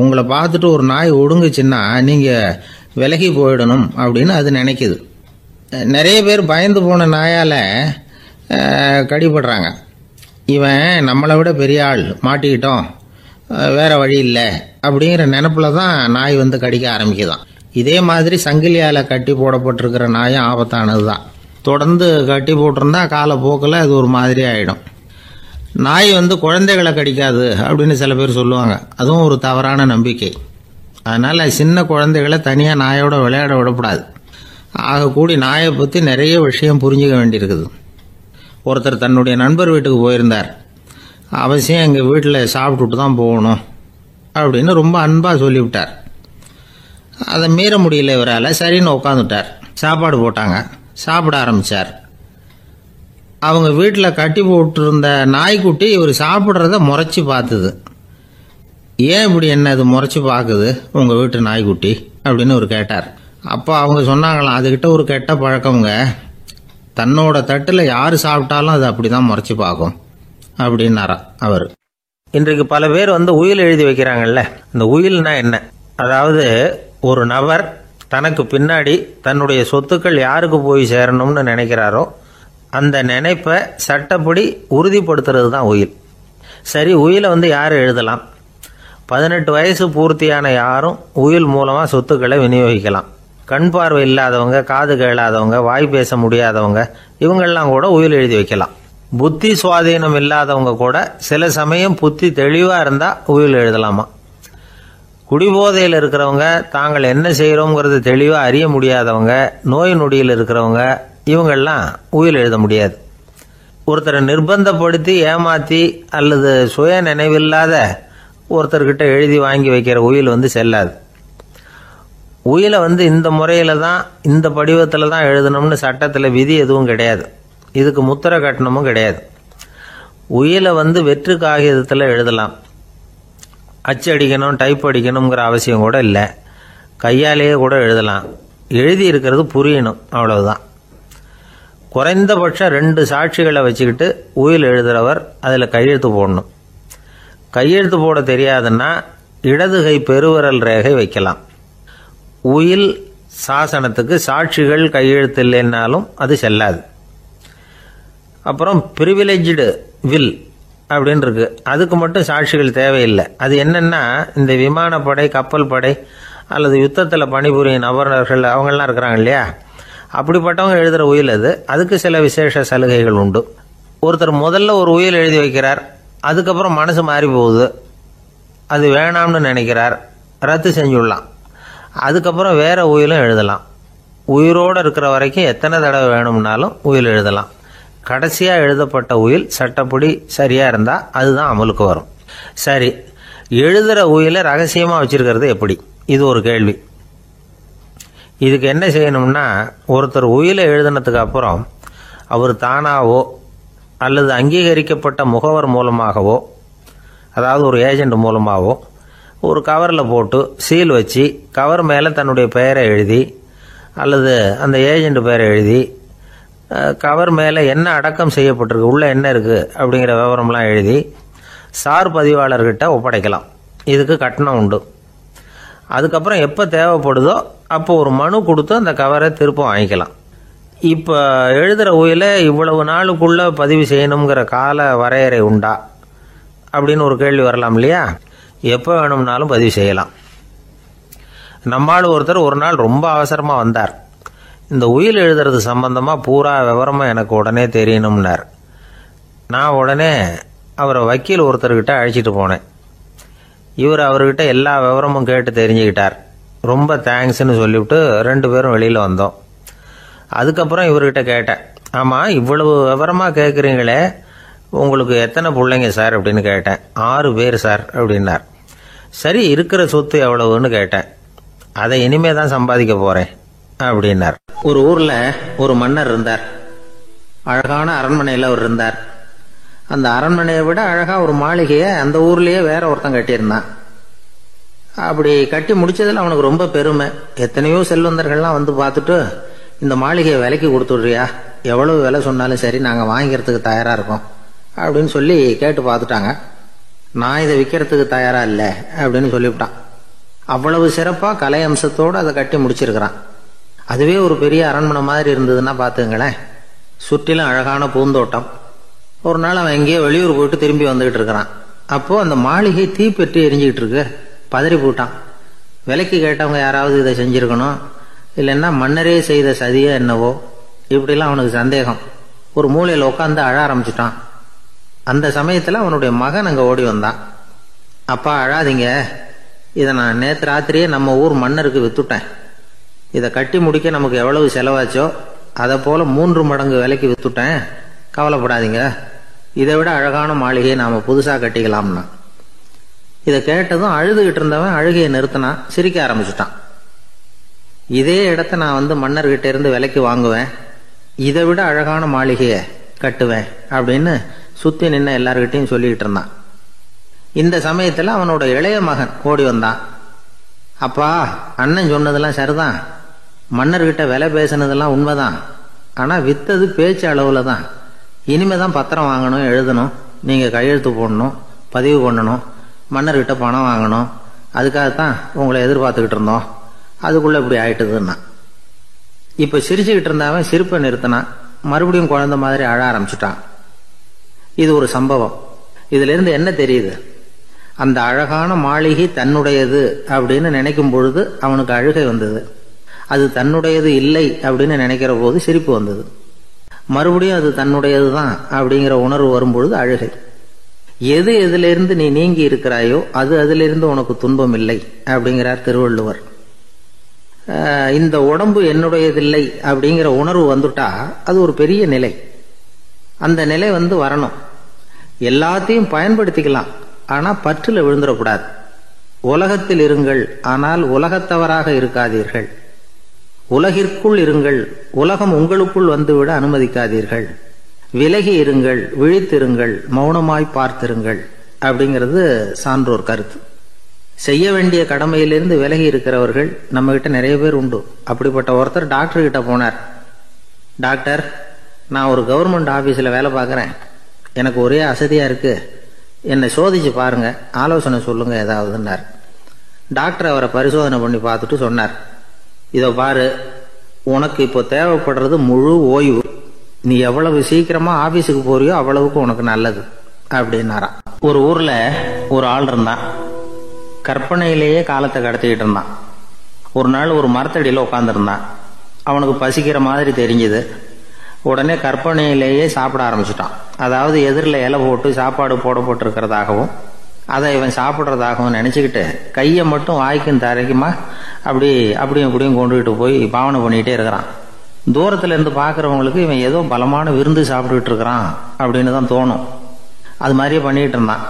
உங்களை பார்த்துட்டு ஒரு நாய் ஒடுங்குச்சுன்னா நீங்கள் விலகி போயிடணும் அப்படின்னு அது நினைக்குது. நிறைய பேர் பயந்து போன நாயால் கடிபடுறாங்க. இவன் நம்மளை விட பெரிய ஆள், மாட்டிக்கிட்டோம், வேற வழி இல்லை அப்படிங்கிற நினைப்புல தான் நாய் கடிக்க ஆரம்பிக்குதான். இதே மாதிரி சங்கிலியால கட்டி போடப்பட்டிருக்கிற நாயும் ஆபத்தானது தான். தொடர்ந்து கட்டி போட்டிருந்தா காலப்போக்கில் அது ஒரு மாதிரி ஆயிடும். நாய் குழந்தைகளை கடிக்காது அப்படின்னு சில பேர் சொல்லுவாங்க. அதுவும் ஒரு தவறான நம்பிக்கை. அதனால சின்ன குழந்தைகளை தனியாக நாயோட விளையாட விடக்கூடாது. ஆகக்கூடி நாயை பற்றி நிறைய விஷயம் புரிஞ்சுக்க வேண்டியிருக்குது. ஒருத்தர் தன்னுடைய நண்பர் வீட்டுக்கு போயிருந்தார். அவசியம் எங்கள் வீட்டில் சாப்பிட்டுட்டு தான் போகணும் அப்படின்னு ரொம்ப அன்பாக சொல்லிவிட்டார். அதை மீற முடியல இவரால். சரின்னு உட்காந்துட்டார். சாப்பாடு போட்டாங்க, சாப்பிட ஆரம்பித்தார். அவங்க வீட்டில் கட்டி போட்டிருந்த நாய்க்குட்டி இவர் சாப்பிட்றத முறைச்சி பார்த்துது. ஏன் இப்படி என்ன இது முறைச்சி பார்க்குது உங்கள் வீட்டு நாய்க்குட்டி அப்படின்னு அவர் கேட்டார். அப்போ அவங்க சொன்னாங்களாம், அதுகிட்ட ஒரு கெட்ட பழக்கம்ங்க, தன்னோட தட்டில் யார் சாப்பிட்டாலும் அது அப்படிதான் முறைச்சி பார்க்கும் அப்படின்னாரா அவர். இன்றைக்கு பல பேர் உயில் எழுதி வைக்கிறாங்கல்ல. இந்த உயில்னா என்ன? அதாவது ஒரு நபர் தனக்கு பின்னாடி தன்னுடைய சொத்துக்கள் யாருக்கு போய் சேரணும்னு நினைக்கிறாரோ அந்த நினைப்பை சட்டப்படி உறுதிப்படுத்துறது தான் உயில். சரி, உயிலை யார் எழுதலாம்? 18 வயசு பூர்த்தியான யாரும் உயில் மூலமாக சொத்துக்களை விநியோகிக்கலாம். கண் பார்வை இல்லாதவங்க, காது கேளாதவங்க, வாய் பேச முடியாதவங்க, இவங்கெல்லாம் கூட உயில் எழுதி வைக்கலாம். புத்தி சுவாதீனம் இல்லாதவங்க கூட சில சமயம் புத்தி தெளிவாக இருந்தால் உயில் எழுதலாமா. குடிபோதையில் இருக்கிறவங்க, தாங்கள் என்ன செய்கிறோங்கிறது தெளிவாக அறிய முடியாதவங்க, நோய் நொடியில் இருக்கிறவங்க, இவங்கெல்லாம் உயில் எழுத முடியாது. ஒருத்தரை நிர்பந்தப்படுத்தி ஏமாற்றி அல்லது சுய நினைவில்லாத ஒருத்தர்கிட்ட எழுதி வாங்கி வைக்கிற உயில் செல்லாது. உயிலை இந்த முறையில் தான், இந்த படிவத்தில் தான் எழுதணும்னு சட்டத்தில் விதி எதுவும் கிடையாது. இதுக்கு முத்திரை கட்டணமும் கிடையாது. உயிலை வெற்று காகிதத்தில் எழுதலாம். அச்சடிக்கணும், டைப் அடிக்கணுங்கிற அவசியம் கூட இல்லை. கையாலேயே கூட எழுதலாம். எழுதி இருக்கிறது புரியணும், அவ்வளவுதான். குறைந்தபட்சம் 2 சாட்சிகளை வச்சுக்கிட்டு உயில் எழுதுகிறவர் அதில் கையெழுத்து போடணும். கையெழுத்து போட தெரியாதுன்னா இடது கை பெருவிரல் ரேகை வைக்கலாம். உயில் சாசனத்துக்கு சாட்சிகள் கையெழுத்து இல்லைன்னாலும் அது செல்லாது. அப்புறம் பிரிவிலேஜ்டு வில் அப்படின்னு இருக்கு, அதுக்கு மட்டும் சாட்சிகள் தேவையில்லை. அது என்னன்னா, இந்த விமானப்படை, கப்பல் படை அல்லது யுத்தத்தில் பணிபுரியும் நபர்கள் அவங்கெல்லாம் இருக்கிறாங்க இல்லையா, அப்படிப்பட்டவங்க எழுதுகிற உயில் அது. அதுக்கு சில விசேஷ சலுகைகள் உண்டு. ஒருத்தர் முதல்ல ஒரு உயில் எழுதி வைக்கிறார், அதுக்கப்புறம் மனசு மாறி போகுது, அது வேணாம்னு நினைக்கிறார், ரத்து செஞ்சுடலாம். அதுக்கப்புறம் வேற உயிலும் எழுதலாம். உயிரோடு இருக்கிற வரைக்கும் எத்தனை தடவை வேணும்னாலும் உயில் எழுதலாம். கடைசியாக எழுதப்பட்ட உயில் சட்டப்படி சரியாக இருந்தால் அதுதான் அமலுக்கு வரும். சரி, எழுதுகிற உயிலை ரகசியமாக வச்சிருக்கிறது எப்படி? இது ஒரு கேள்வி. இதுக்கு என்ன செய்யணும்னா, ஒருத்தர் உயிலை எழுதினதுக்கு அப்புறம் அவர் தானாவோ அல்லது அங்கீகரிக்கப்பட்ட முகவர் மூலமாகவோ, அதாவது ஒரு ஏஜெண்ட் மூலமாகவோ, ஒரு கவரில் போட்டு சீல் வச்சு கவர் மேலே தன்னுடைய பெயரை எழுதி அல்லது அந்த ஏஜெண்ட் பெயரை எழுதி கவர் மேலே என்ன அடக்கம் செய்யப்பட்டிருக்கு, உள்ளே என்ன இருக்குது அப்படிங்கிற விவரம்லாம் எழுதி சார் பதிவாளர்கிட்ட ஒப்படைக்கலாம். இதுக்கு கட்டணம் உண்டு. அதுக்கப்புறம் எப்போ தேவைப்படுதோ அப்போ ஒரு மனு கொடுத்து அந்த கவரை திரும்ப வாங்கிக்கலாம். இப்போ எழுதுகிற உயிலை இவ்வளவு நாளுக்குள்ளே பதிவு செய்யணுங்கிற கால வரையறை உண்டா அப்படின்னு ஒரு கேள்வி வரலாம் இல்லையா? எப்போ வேணும்னாலும் பதிவு செய்யலாம். நம்மால் ஒருத்தர் ஒரு நாள் ரொம்ப அவசரமாக வந்தார். இந்த உயில் எழுதுறது சம்பந்தமாக பூரா விவரமாக எனக்கு உடனே தெரியணும்னார். நான் உடனே அவரை வக்கீல் ஒருத்தர்கிட்ட அழைச்சிட்டு போனேன். இவர் அவர்கிட்ட எல்லா விவரமும் கேட்டு தெரிஞ்சுக்கிட்டார். ரொம்ப தேங்க்ஸ்ன்னு சொல்லிவிட்டு 2 பேரும் வெளியில் வந்தோம். அதுக்கப்புறம் இவர்கிட்ட கேட்டேன், ஆமாம் இவ்வளவு விவரமாக கேட்குறீங்களே, உங்களுக்கு எத்தனை பிள்ளைங்க சார் அப்படின்னு கேட்டேன். 6 பேர் சார் அப்படின்னார். சரி, இருக்கிற சொத்து எவ்வளவுன்னு கேட்டேன். அதை இனிமே தான் சம்பாதிக்க போகிறேன் அப்படின்னார். ஒரு ஊரில் ஒரு மன்னர் இருந்தார். அழகான அரண்மனையில் அவர் இருந்தார். அந்த அரண்மனையை விட அழகாக ஒரு மாளிகையை அந்த ஊர்லேயே வேற ஒருத்தன் கட்டியிருந்தான். அப்படி கட்டி முடிச்சதில் அவனுக்கு ரொம்ப பெருமை. எத்தனையோ செல்வந்தர்கள்லாம் பார்த்துட்டு, இந்த மாளிகையை விலைக்கு கொடுத்துட்றியா, எவ்வளவு விலை சொன்னாலும் சரி நாங்கள் வாங்கிக்கிறதுக்கு தயாராக இருக்கோம் அப்படின்னு சொல்லி கேட்டு பார்த்துட்டாங்க. நான் இதை விற்கிறதுக்கு தயாராக இல்லை அப்படின்னு சொல்லிவிட்டான். அவ்வளவு சிறப்பாக கலை அம்சத்தோடு அதை கட்டி முடிச்சிருக்கிறான். அதுவே ஒரு பெரிய அரண்மனை மாதிரி இருந்ததுன்னா பார்த்துங்களேன். சுற்றிலும் அழகான பூந்தோட்டம். ஒரு நாள் அவன் எங்கேயோ வெளியூர் போயிட்டு திரும்பி வந்துகிட்டு இருக்கிறான். அப்போது அந்த மாளிகை தீப்பெட்டி எரிஞ்சிக்கிட்டு இருக்கு. பதறி போட்டான். விலைக்கு கேட்டவங்க யாராவது இதை செஞ்சுருக்கணும், இல்லைன்னா மன்னரே செய்த சதியோ என்னவோ, இப்படிலாம் அவனுக்கு சந்தேகம். ஒரு மூலையில் உட்காந்து அழ ஆரம்பிச்சிட்டான். அந்த சமயத்தில் அவனுடைய மகன் அங்கே ஓடி வந்தான். அப்பா அழாதீங்க, இதை நான் நேற்று ராத்திரியே நம்ம ஊர் மன்னருக்கு வித்துட்டேன். இதை கட்டி முடிக்க நமக்கு எவ்வளவு செலவாச்சோ அதை போல 3 மடங்கு விலைக்கு வித்துட்டேன், கவலைப்படாதீங்க, இதை விட அழகான மாளிகையை நாம் புதுசாக கட்டிக்கலாம்னா. இதை கேட்டதும் அழுதுகிட்டு இருந்தவன் அழுகையை நிறுத்தினான், சிரிக்க ஆரம்பிச்சுட்டான். இதே இடத்த நான் மன்னர்கிட்ட இருந்து விலைக்கு வாங்குவேன், இதை விட அழகான மாளிகையை கட்டுவேன் அப்படின்னு சுற்றி நின்ன எல்லார்கிட்டையும் சொல்லிக்கிட்டு இருந்தான். இந்த சமயத்தில் அவனோட இளைய மகன் ஓடி வந்தான். அப்பா, அண்ணன் சொன்னதெல்லாம் சரிதான், மன்னர்கிட்ட விலை பேசினதெல்லாம் உண்மைதான், ஆனா வித்தது பேச்சு அளவுல தான். இனிமேதான் பத்திரம் வாங்கணும், எழுதணும், நீங்க கையெழுத்து போடணும், பதிவு பண்ணணும், மன்னர்கிட்ட பணம் வாங்கணும், அதுக்காகத்தான் உங்களை எதிர்பார்த்துக்கிட்டு இருந்தோம், அதுக்குள்ள இப்படி ஆயிட்டுதுன்னா. இப்ப சிரிச்சுக்கிட்டு இருந்தாவன் சிரிப்பை நிறுத்தினான், மறுபடியும் குழந்தை மாதிரி அழ ஆரம்பிச்சுட்டான். இது ஒரு சம்பவம். இதுல இருந்து என்ன தெரியுது? அந்த அழகான மாளிகை தன்னுடையது அப்படின்னு நினைக்கும் பொழுது அவனுக்கு அழுகை வந்தது. அது தன்னுடையது இல்லை அப்படின்னு நினைக்கிற போது சிரிப்பு வந்தது. மறுபடியும் அது தன்னுடையது தான் அப்படிங்கிற உணர்வு வரும்பொழுது அழுகை. எது எதிலிருந்து நீ நீங்கி இருக்கிறாயோ அது அதிலிருந்து உனக்கு துன்பம் இல்லை அப்படிங்கிறார் திருவள்ளுவர். இந்த உடம்பு என்னுடையதில்லை அப்படிங்கிற உணர்வு வந்துட்டா அது ஒரு பெரிய நிலை. அந்த நிலை வரணும். எல்லாத்தையும் பயன்படுத்திக்கலாம், ஆனா பற்றுல விழுந்துடக்கூடாது. உலகத்தில் இருங்கள், ஆனால் உலகத்தவராக இருக்காதீர்கள். உலகிற்குள் இருங்கள், உலகம் உங்களுக்குள் வந்துவிட அனுமதிக்காதீர்கள். விலகி இருங்கள், விழித்திருங்கள், மௌனமாய் பார்த்திருங்கள் அப்படிங்கிறது சான்றோர் கருத்து. செய்ய வேண்டிய கடமையிலிருந்து விலகி இருக்கிறவர்கள் நம்ம கிட்ட நிறைய பேர் உண்டு. அப்படிப்பட்ட ஒருத்தர் டாக்டர் கிட்ட போனார். டாக்டர், நான் ஒரு கவர்மெண்ட் ஆபீஸ்ல வேலை பார்க்கறேன், எனக்கு ஒரே அசதியா இருக்கு, என்னை சோதிச்சு பாருங்க, ஆலோசனை சொல்லுங்க ஏதாவதுன்னார். டாக்டர் அவரை பரிசோதனை பண்ணி பார்த்துட்டு சொன்னார், இதோ பாரு, உனக்கு இப்போ தேவைப்படுறது முழு ஓய்வு. நீ எவ்வளவு சீக்கிரமா ஆபீஸுக்கு போறியோ அவ்வளவுக்கு உனக்கு நல்லது அப்படின்னாராம். ஒரு ஊர்ல ஒரு ஆள் இருந்தான். கற்பனையிலேயே காலத்தை கடத்திக்கிட்டு இருந்தான். ஒரு நாள் ஒரு மரத்தடியில உட்காந்துருந்தான். அவனுக்கு பசிக்கிற மாதிரி தெரிஞ்சது. உடனே கற்பனையிலேயே சாப்பிட ஆரம்பிச்சுட்டான். அதாவது எதிரில் இலை போட்டு சாப்பாடு போடப்பட்டிருக்கிறதாகவும் அதை இவன் சாப்பிட்றதாகவும் நினைச்சுக்கிட்டு கையை மட்டும் வாய்க்கும் தரைக்குமா அப்படியும் இப்படியும் கொண்டுகிட்டு போய் பாவனை பண்ணிக்கிட்டே இருக்கிறான். தூரத்துல இருந்து பாக்குறவங்களுக்கு இவன் ஏதோ பலமான விருந்து சாப்பிட்டுட்டு இருக்கிறான் அப்படின்னு தான் தோணும். அது மாதிரியே பண்ணிட்டு இருந்தான்.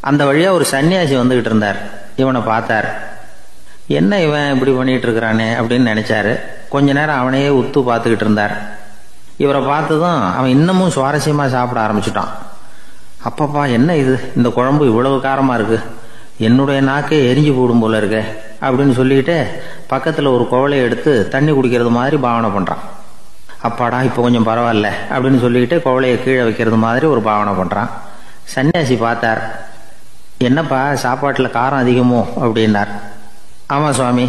அந்த வழியா ஒரு சன்னியாசி வந்துகிட்டு இருந்தார். இவனை பார்த்தார். என்ன இவன் இப்படி பண்ணிட்டு இருக்கிறானே அப்படின்னு நினைச்சாரு. கொஞ்ச நேரம் அவனையே உத்து பார்த்துக்கிட்டு இருந்தார். இவரை பார்த்ததும் அவன் இன்னமும் சுவாரஸ்யமா சாப்பிட ஆரம்பிச்சுட்டான். அப்பப்பா, என்ன இது, இந்த குழம்பு இவ்வளவு காரமா இருக்கு, என்னுடைய நாக்கே எரிஞ்சு போடும் போல இருக்க அப்படின்னு சொல்லிட்டு பக்கத்துல ஒரு குவளையை எடுத்து தண்ணி குடிக்கிறது மாதிரி பாவனை பண்றான். அப்பாடா, இப்ப கொஞ்சம் பரவாயில்ல அப்படின்னு சொல்லிட்டு குவளையை கீழே வைக்கிறது மாதிரி ஒரு பாவனை பண்றான். சன்னியாசி பார்த்தார். என்னப்பா, சாப்பாட்டுல காரம் அதிகமோ அப்படின்னார். ஆமா சுவாமி,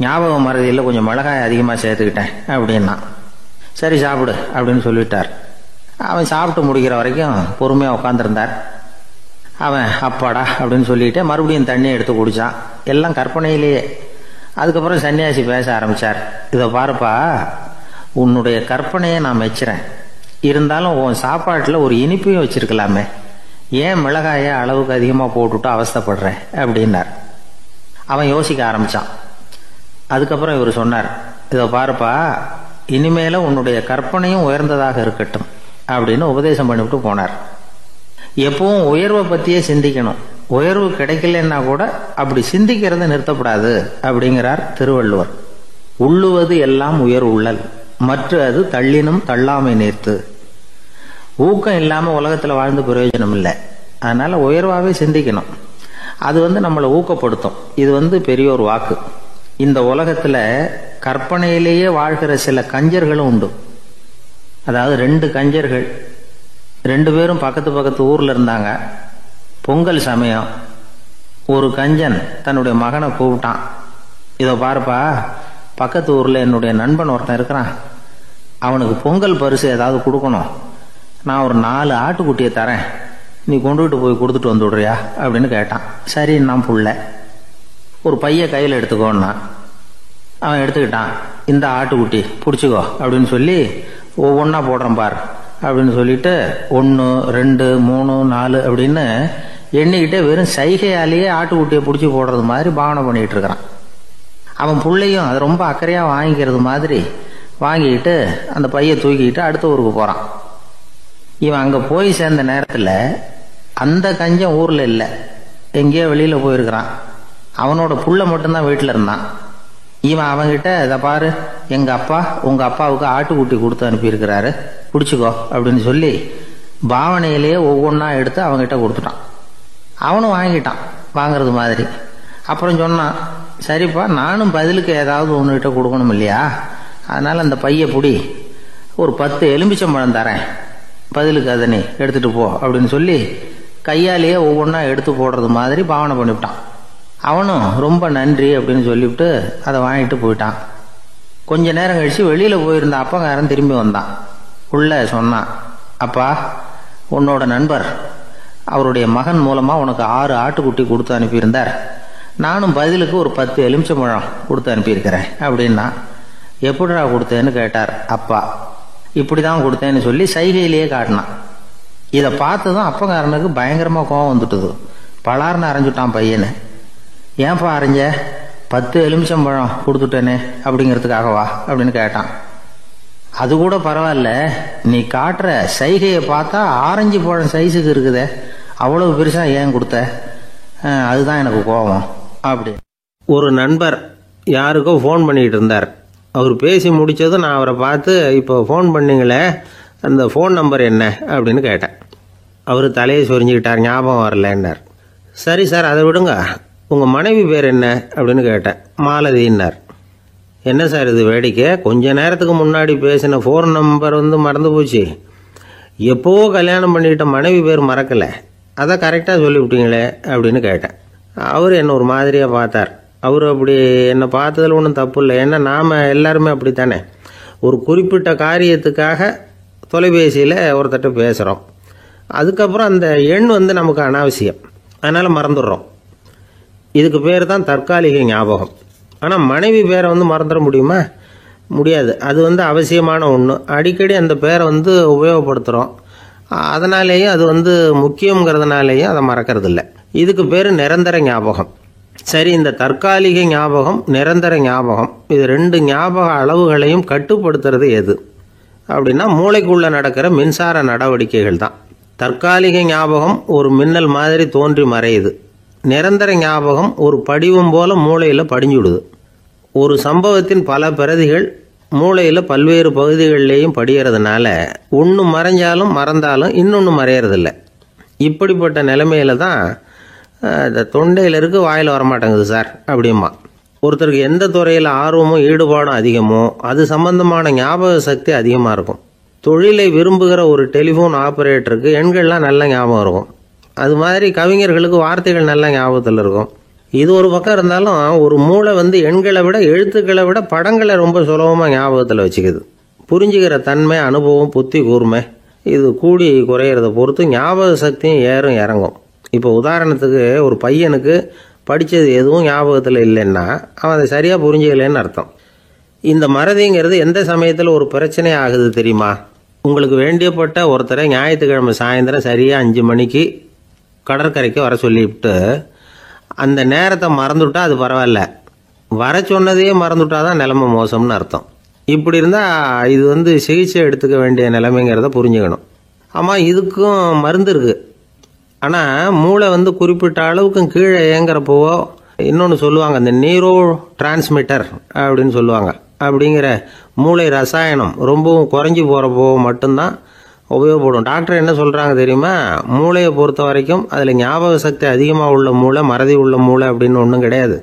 ஞாபகம் மறதியில் கொஞ்சம் மிளகாய் அதிகமா சேர்த்துக்கிட்டேன் அப்படின்னா. சரி சாப்பிடு அப்படின்னு சொல்லிட்டார். அவன் சாப்பிட்டு முடிக்கிற வரைக்கும் பொறுமையா உட்காந்துருந்தார். அவன் அப்பாடா அப்படின்னு சொல்லிட்டு மறுபடியும் தண்ணி எடுத்து குடிச்சான். எல்லாம் கற்பனையிலேயே. அதுக்கப்புறம் சன்னியாசி பேச ஆரம்பிச்சார். இதை பாருப்பா, உன்னுடைய கற்பனையை நான் மெச்சுறேன், இருந்தாலும் உன் சாப்பாட்டுல ஒரு இனிப்பையும் வச்சிருக்கலாமே, ஏன் மிளகாய அளவுக்கு அதிகமா போட்டுட்டு அவஸ்தைப்படுற அப்படின்னார். அவன் யோசிக்க ஆரம்பிச்சான். அதுக்கப்புறம் இவர் சொன்னார், இதை பாருப்பா, இனிமேல உன்னுடைய கற்பனையும் உயர்ந்ததாக இருக்கட்டும் அப்படின்னு உபதேசம் பண்ணிவிட்டு போனார். எப்பவும் உயர்வை பத்தியே சிந்திக்கணும். உயர்வு கிடைக்கலன்னா கூட அப்படி சிந்திக்கிறத நிறுத்தப்படாது அப்படிங்கிறார் திருவள்ளுவர். உள்ளுவது எல்லாம் உயர் உள்ளல், மற்ற அது தள்ளினும் தள்ளாமை நேர்த்து. ஊக்கம் இல்லாம உலகத்துல வாழ்ந்து பிரயோஜனம் இல்லை. அதனால உயர்வாவே சிந்திக்கணும். அது நம்மளை ஊக்கப்படுத்தும். இது பெரிய ஒரு வாக்கு. இந்த உலகத்துல கற்பனையிலேயே வாழ்கிற சில கஞ்சர்களும் உண்டு. அதாவது 2 கஞ்சர்கள், 2 பேரும் பக்கத்து பக்கத்து ஊர்ல இருந்தாங்க. பொங்கல் சமயம். ஒரு கஞ்சன் தன்னுடைய மகனை கூப்பிட்டான். இதோ பாருப்பா, பக்கத்து ஊர்ல என்னுடைய நண்பன் ஒருத்தன் இருக்கிறான், அவனுக்கு பொங்கல் பரிசு ஏதாவது கொடுக்கணும், நான் ஒரு 4 ஆட்டுக்குட்டியை தரேன், நீ கொண்டுகிட்டு போய் கொடுத்துட்டு வந்துடுறியா அப்படின்னு கேட்டான். சரி, நான் புள்ள. ஒரு பைய கையில் எடுத்துக்கோன்னா அவன் எடுத்துக்கிட்டான். இந்த ஆட்டுக்குட்டி பிடிச்சிக்கோ அப்படின்னு சொல்லி ஒவ்வொன்னா போடுறேன் பார் அப்படின்னு சொல்லிட்டு 1 2 3 4 அப்படின்னு எண்ணிக்கிட்டே வெறும் சைகையாலேயே ஆட்டுக்குட்டியை பிடிச்சி போடுறது மாதிரி பாவனை பண்ணிட்டு இருக்கிறான். அவன் பிள்ளையும் அது ரொம்ப அக்கறையா வாங்கிக்கிறது மாதிரி வாங்கிக்கிட்டு அந்த பைய தூக்கிக்கிட்டு அடுத்த ஊருக்கு போறான். இவன் அங்க போய் சேர்ந்த நேரத்துல அந்த கஞ்சன் ஊர்ல இல்ல, எங்கேயோ வெளியில போயிருக்கிறான். அவனோட புள்ள மட்டும்தான் வீட்டுல இருந்தான். இவன் அவன்கிட்ட, இதை பாரு, எங்க அப்பா உங்க அப்பாவுக்கு ஆட்டுக்குட்டி கொடுத்து அனுப்பியிருக்கிறாரு, பிடிச்சிக்கோ அப்படின்னு சொல்லி பாவனையிலேயே ஒவ்வொன்னா எடுத்து அவன்கிட்ட கொடுத்துட்டான். அவனும் வாங்கிட்டான் வாங்கறது மாதிரி. அப்புறம் சொன்னான், சரிப்பா, நானும் பதிலுக்கு ஏதாவது ஒன்றுகிட்ட கொடுக்கணும் இல்லையா, அதனால் அந்த பைய புடி, ஒரு 10 எலும்பிச்சம்பழம் தரேன், பதிலுக்கு அதை நீ எடுத்துகிட்டு போ அப்படின்னு சொல்லி கையாலேயே ஒவ்வொன்றா எடுத்து போடுறது மாதிரி பாவனை பண்ணிவிட்டான். அவனும் ரொம்ப நன்றி அப்படின்னு சொல்லிவிட்டு அதை வாங்கிட்டு போயிட்டான். கொஞ்ச நேரம் கழித்து வெளியில் போயிருந்த அப்பங்காரன் திரும்பி வந்தான். உள்ள சொன்னான், அப்பா, உன்னோட நண்பர் அவருடைய மகன் மூலமாக உனக்கு 6 ஆட்டுக்குட்டி கொடுத்து அனுப்பியிருந்தார், நானும் பதிலுக்கு ஒரு 10 எலுமிச்சம்பழம் கொடுத்து அனுப்பியிருக்கிறேன் அப்படின்னா. எப்படிடா கொடுத்தேன்னு கேட்டார் அப்பா. இப்படி தான் கொடுத்தேன்னு சொல்லி சைகையிலேயே காட்டினான். இதை பார்த்ததும் அப்பங்காரனுக்கு பயங்கரமாக கோவம் வந்துட்டுது. பலார்னு அரைஞ்சுட்டான் பையனை. ஏன்பா அரைஞ்ச? 10 எலுமிச்சம்பழம் கொடுத்துட்டேனே அப்படிங்கிறதுக்காகவா அப்படின்னு கேட்டான். அது கூட பரவாயில்ல, நீ காட்டுற சைகையை பார்த்தா ஆரஞ்சு பழம் சைஸுக்கு இருக்குதே, அவ்வளவு பெருசா ஏன் கொடுத்த? அதுதான் எனக்கு கோபம் அப்படி. ஒரு நண்பர் யாருக்கோ ஃபோன் பண்ணிக்கிட்டு இருந்தார். அவர் பேசி முடித்ததும் நான் அவரை பார்த்து, இப்போ ஃபோன் பண்ணிங்களே, அந்த ஃபோன் நம்பர் என்ன அப்படின்னு கேட்டேன். அவர் தலையை சொரிஞ்சுக்கிட்டார், ஞாபகம் வரலன்னார். சரி சார், அதை விடுங்க, உங்கள் மனைவி பேர் என்ன அப்படின்னு கேட்டேன். மாலதின்னார். என்ன சார் இது வேடிக்கை, கொஞ்ச நேரத்துக்கு முன்னாடி பேசின ஃபோன் நம்பர் மறந்து போச்சு, எப்போவோ கல்யாணம் பண்ணிக்கிட்ட மனைவி பேர் மறக்கலை, அதை கரெக்டாக சொல்லிவிட்டீங்களே அப்படின்னு கேட்டேன். அவர் என்ன ஒரு மாதிரியாக பார்த்தார். அவர் அப்படி என்னை பார்த்ததில் ஒன்றும் தப்பு இல்லை, ஏன்னா நாம் எல்லாருமே அப்படித்தானே, ஒரு குறிப்பிட்ட காரியத்துக்காக தொலைபேசியில் ஒருத்தட்ட பேசுகிறோம், அதுக்கப்புறம் அந்த எண் நமக்கு அனாவசியம், அதனால் மறந்துடுறோம். இதுக்கு பேர் தான் தற்காலிக ஞாபகம். ஆனால் மனைவி பேரை மறந்துட முடியுமா? முடியாது. அது அவசியமான ஒன்று. அடிக்கடி அந்த பேரை உபயோகப்படுத்துகிறோம், அதனாலேயும் அது முக்கியங்கிறதுனாலேயும் அதை மறக்கறதில்லை. இதுக்கு பேர் நிரந்தர ஞாபகம். சரி, இந்த தற்காலிக ஞாபகம், நிரந்தர ஞாபகம், இது 2 ஞாபக அளவுகளையும் கட்டுப்படுத்துறது எது அப்படின்னா மூளைக்குள்ளே நடக்கிற மின்சார நடவடிக்கைகள் தான். தற்காலிக ஞாபகம் ஒரு மின்னல் மாதிரி தோன்றி மறையுது. நிரந்தர ஞாபகம் ஒரு படிவம் போல மூளையில் படிஞ்சுடுது. ஒரு சம்பவத்தின் பல பிரதிகள் மூளையில் பல்வேறு பகுதிகளிலேயும் படிகிறதுனால ஒன்று மறைஞ்சாலும் மறந்தாலும் இன்னொன்று மறையறதில்லை. இப்படிப்பட்ட நிலைமையில தான் இந்த தொண்டையில் இருக்கு, வாயில் வரமாட்டேங்குது சார் அப்படிமா. ஒருத்தருக்கு எந்த துறையில் ஆர்வமும் ஈடுபாடும் அதிகமோ அது சம்பந்தமான ஞாபக சக்தி அதிகமாக இருக்கும். தொழிலை விரும்புகிற ஒரு டெலிஃபோன் ஆப்ரேட்டருக்கு எண்கள்லாம் நல்ல ஞாபகம் இருக்கும். அது மாதிரி கவிஞர்களுக்கு வார்த்தைகள் நல்ல ஞாபகத்தில் இருக்கும். இது ஒரு பக்கம் இருந்தாலும் ஒரு மூளை எண்களை விட எழுத்துக்களை விட படங்களை ரொம்ப சுலபமாக ஞாபகத்தில் வச்சுக்குது. புரிஞ்சுக்கிற தன்மை, அனுபவம், புத்தி கூர்மை இது கூடி குறையிறத பொறுத்து ஞாபக சக்தியும் ஏறும் இறங்கும். இப்போ உதாரணத்துக்கு ஒரு பையனுக்கு படித்தது எதுவும் ஞாபகத்தில் இல்லைன்னா அவன் அதை சரியாக புரிஞ்சுக்கலன்னு அர்த்தம். இந்த மறதிங்கிறது எந்த சமயத்தில் ஒரு பிரச்சனை ஆகுது தெரியுமா? உங்களுக்கு வேண்டியப்பட்ட ஒருத்தரை ஞாயிற்றுக்கிழமை சாயந்தரம் சரியாக 5 மணிக்கு கடற்கரைக்கு வர சொல்லிவிட்டு அந்த நேரத்தை மறந்துவிட்டா அது பரவாயில்ல, வர சொன்னதையே மறந்துவிட்டா தான் நிலைமை மோசம்னு அர்த்தம். இப்படி இருந்தால் இது சிகிச்சை எடுத்துக்க வேண்டிய நிலைமைங்கிறத புரிஞ்சுக்கணும். ஆமாம், இதுக்கும் மருந்து இருக்குது. ஆனால் மூளை குறிப்பிட்ட அளவுக்கும் கீழே இயங்குறப்போவோ இன்னொன்று சொல்லுவாங்க, இந்த நியூரோ டிரான்ஸ்மிட்டர் அப்படின்னு சொல்லுவாங்க. அப்படிங்கிற மூளை ரசாயனம் ரொம்பவும் குறைஞ்சி போகிறப்போ மட்டும்தான் உபயோகப்படும். டாக்டர் என்ன சொல்கிறாங்க தெரியுமா? மூளையை பொறுத்த வரைக்கும் அதில் ஞாபக சக்தி அதிகமாக உள்ள மூளை, மறதி உள்ள மூளை அப்படின்னு ஒன்றும் கிடையாது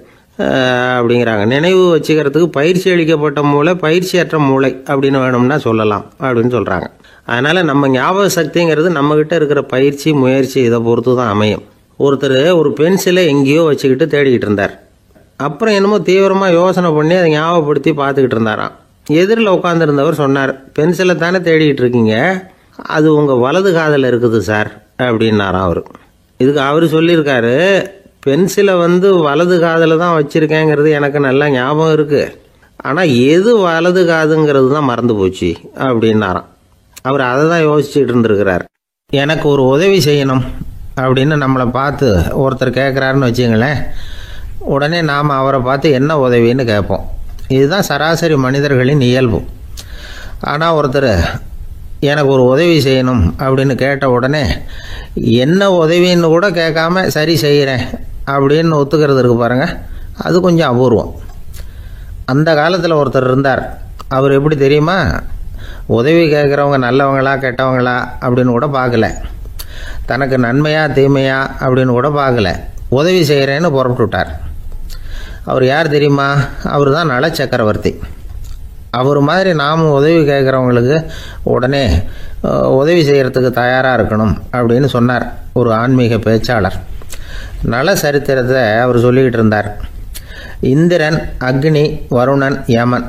அப்படிங்கிறாங்க. நினைவு வச்சுக்கிறதுக்கு பயிற்சி அளிக்கப்பட்ட மூளை, பயிற்சியற்ற மூளை அப்படின்னு வேணும்னா சொல்லலாம் அப்படின்னு சொல்கிறாங்க. அதனால் நம்ம ஞாபக சக்திங்கிறது நம்மக்கிட்ட இருக்கிற பயிற்சி, முயற்சி இதை பொறுத்து தான் அமையும். ஒருத்தர் ஒரு பென்சிலை எங்கேயோ வச்சுக்கிட்டு தேடிக்கிட்டு இருந்தார். அப்புறம் என்னமோ தீவிரமாக யோசனை பண்ணி அதை ஞாபகப்படுத்தி பார்த்துக்கிட்டு இருந்தாராம். எதிரில் உட்காந்துருந்தவர் சொன்னார், பென்சிலை தானே தேடிக்கிட்டு இருக்கீங்க, அது உங்கள் வலது காதில் இருக்குது சார் அப்படின்னாராம் அவர். இதுக்கு அவர் சொல்லியிருக்காரு, பென்சிலை வலது காதில் தான் வச்சுருக்கேங்கிறது எனக்கு நல்லா ஞாபகம் இருக்குது, ஆனால் எது வலது காதுங்கிறது தான் மறந்து போச்சு அப்படின்னாராம். அவர் அதை தான் யோசிச்சுட்டு இருந்திருக்கிறார். எனக்கு ஒரு உதவி செய்யணும் அப்படின்னு நம்மளை பார்த்து ஒருத்தர் கேட்குறாருன்னு வச்சுங்களேன், உடனே நாம் அவரை பார்த்து என்ன உதவின்னு கேட்போம். இதுதான் சராசரி மனிதர்களின் இயல்பு. ஆனால் ஒருத்தர் எனக்கு ஒரு உதவி செய்யணும் அப்படின்னு கேட்ட உடனே என்ன உதவின்னு கூட கேட்காம சரி செய்கிறேன் அப்படின்னு ஒத்துக்கிறது இருக்கு பாருங்கள், அது கொஞ்சம் அபூர்வம். அந்த காலத்தில் ஒருத்தர் இருந்தார். அவர் எப்படி தெரியுமா? உதவி கேட்குறவங்க நல்லவங்களா கெட்டவங்களா அப்படின்னு கூட பார்க்கல, தனக்கு நன்மையா தீமையா அப்படின்னு கூட பார்க்கல, உதவி செய்கிறேன்னு புறப்பட்டு விட்டார். அவர் யார் தெரியுமா? அவர் தான் நல சக்கரவர்த்தி. அவர் மாதிரி நாமும் உதவி கேட்குறவங்களுக்கு உடனே உதவி செய்கிறதுக்கு தயாராக இருக்கணும் அப்படின்னு சொன்னார் ஒரு ஆன்மீக பேச்சாளர். நல சரித்திரத்தை அவர் சொல்லிக்கிட்டு இருந்தார். இந்திரன், அக்னி, வருணன், யமன்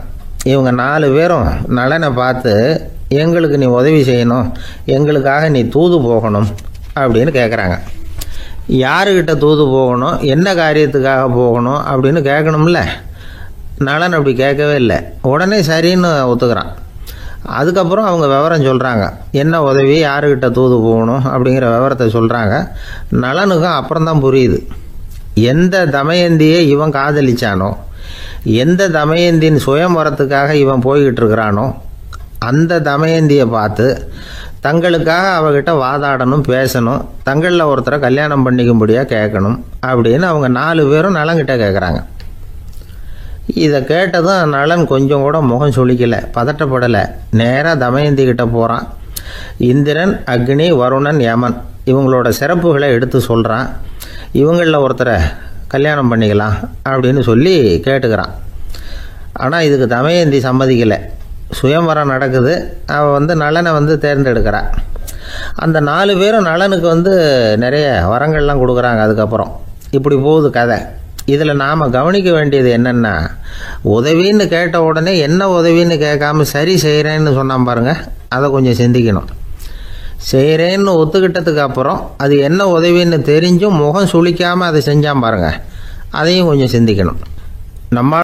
இவங்க 4 பேரும் நலனை பார்த்து எங்களுக்கு நீ உதவி செய்யணும், எங்களுக்காக நீ தூது போகணும் அப்படின்னு கேட்குறாங்க. யாருக்கிட்ட தூது போகணும், என்ன காரியத்துக்காக போகணும் அப்படின்னு கேட்கணும்ல. நலன் அப்படி கேட்கவே இல்லை. உடனே சரின்னு ஒத்துக்கிறான். அதுக்கப்புறம் அவங்க விவரம் சொல்கிறாங்க, என்ன உதவி, யாருக்கிட்ட தூது போகணும் அப்படிங்கிற விவரத்தை சொல்கிறாங்க. நலனுக்கும் அப்புறம்தான் புரியுது, எந்த தமயந்தியை இவன் காதலிச்சானோ, எந்த தமயந்தின் சுயம்பரத்துக்காக இவன் போய்கிட்டு இருக்கிறானோ அந்த தமயந்தியை பார்த்து தங்களுக்காக அவகிட்ட வாதாடணும், பேசணும், தங்களில் ஒருத்தரை கல்யாணம் பண்ணிக்கும்படியாக கேட்கணும் அப்படின்னு அவங்க 4 பேரும் நலன்கிட்ட கேட்குறாங்க. இதை கேட்டதும் நலன் கொஞ்சம் கூட முகம் சுளிக்கலை, பதட்டப்படலை. நேராக தமயந்தி கிட்ட போகிறான். இந்திரன், அக்னி, வருணன், யமன் இவங்களோட சிறப்புகளை எடுத்து சொல்கிறான். இவங்களில் ஒருத்தரை கல்யாணம் பண்ணிக்கலாம் அப்படின்னு சொல்லி கேட்டுக்கிறான். ஆனால் இதுக்கு தமயந்தி சம்மதிக்கலை. சுயம்பரம் நடக்குது, அவள் நலனை தேர்ந்தெடுக்கிறாள். அந்த 4 பேரும் நலனுக்கு நிறைய வரங்கள்லாம் கொடுக்குறாங்க. அதுக்கப்புறம் இப்படி போகுது கதை. இதில் நாம் கவனிக்க வேண்டியது என்னென்னா, உதவின்னு கேட்ட உடனே என்ன உதவின்னு கேட்காம சரி செய்கிறேன்னு சொன்னான் பாருங்க, அதை கொஞ்சம் சிந்திக்கணும். செய்கிறேன்னு ஒத்துக்கிட்டதுக்கு அப்புறம் அது என்ன உதவின்னு தெரிஞ்சும் முகம் சுளிக்காமல் அதை செஞ்சான் பாருங்க, அதையும் கொஞ்சம் சிந்திக்கணும். நம்ம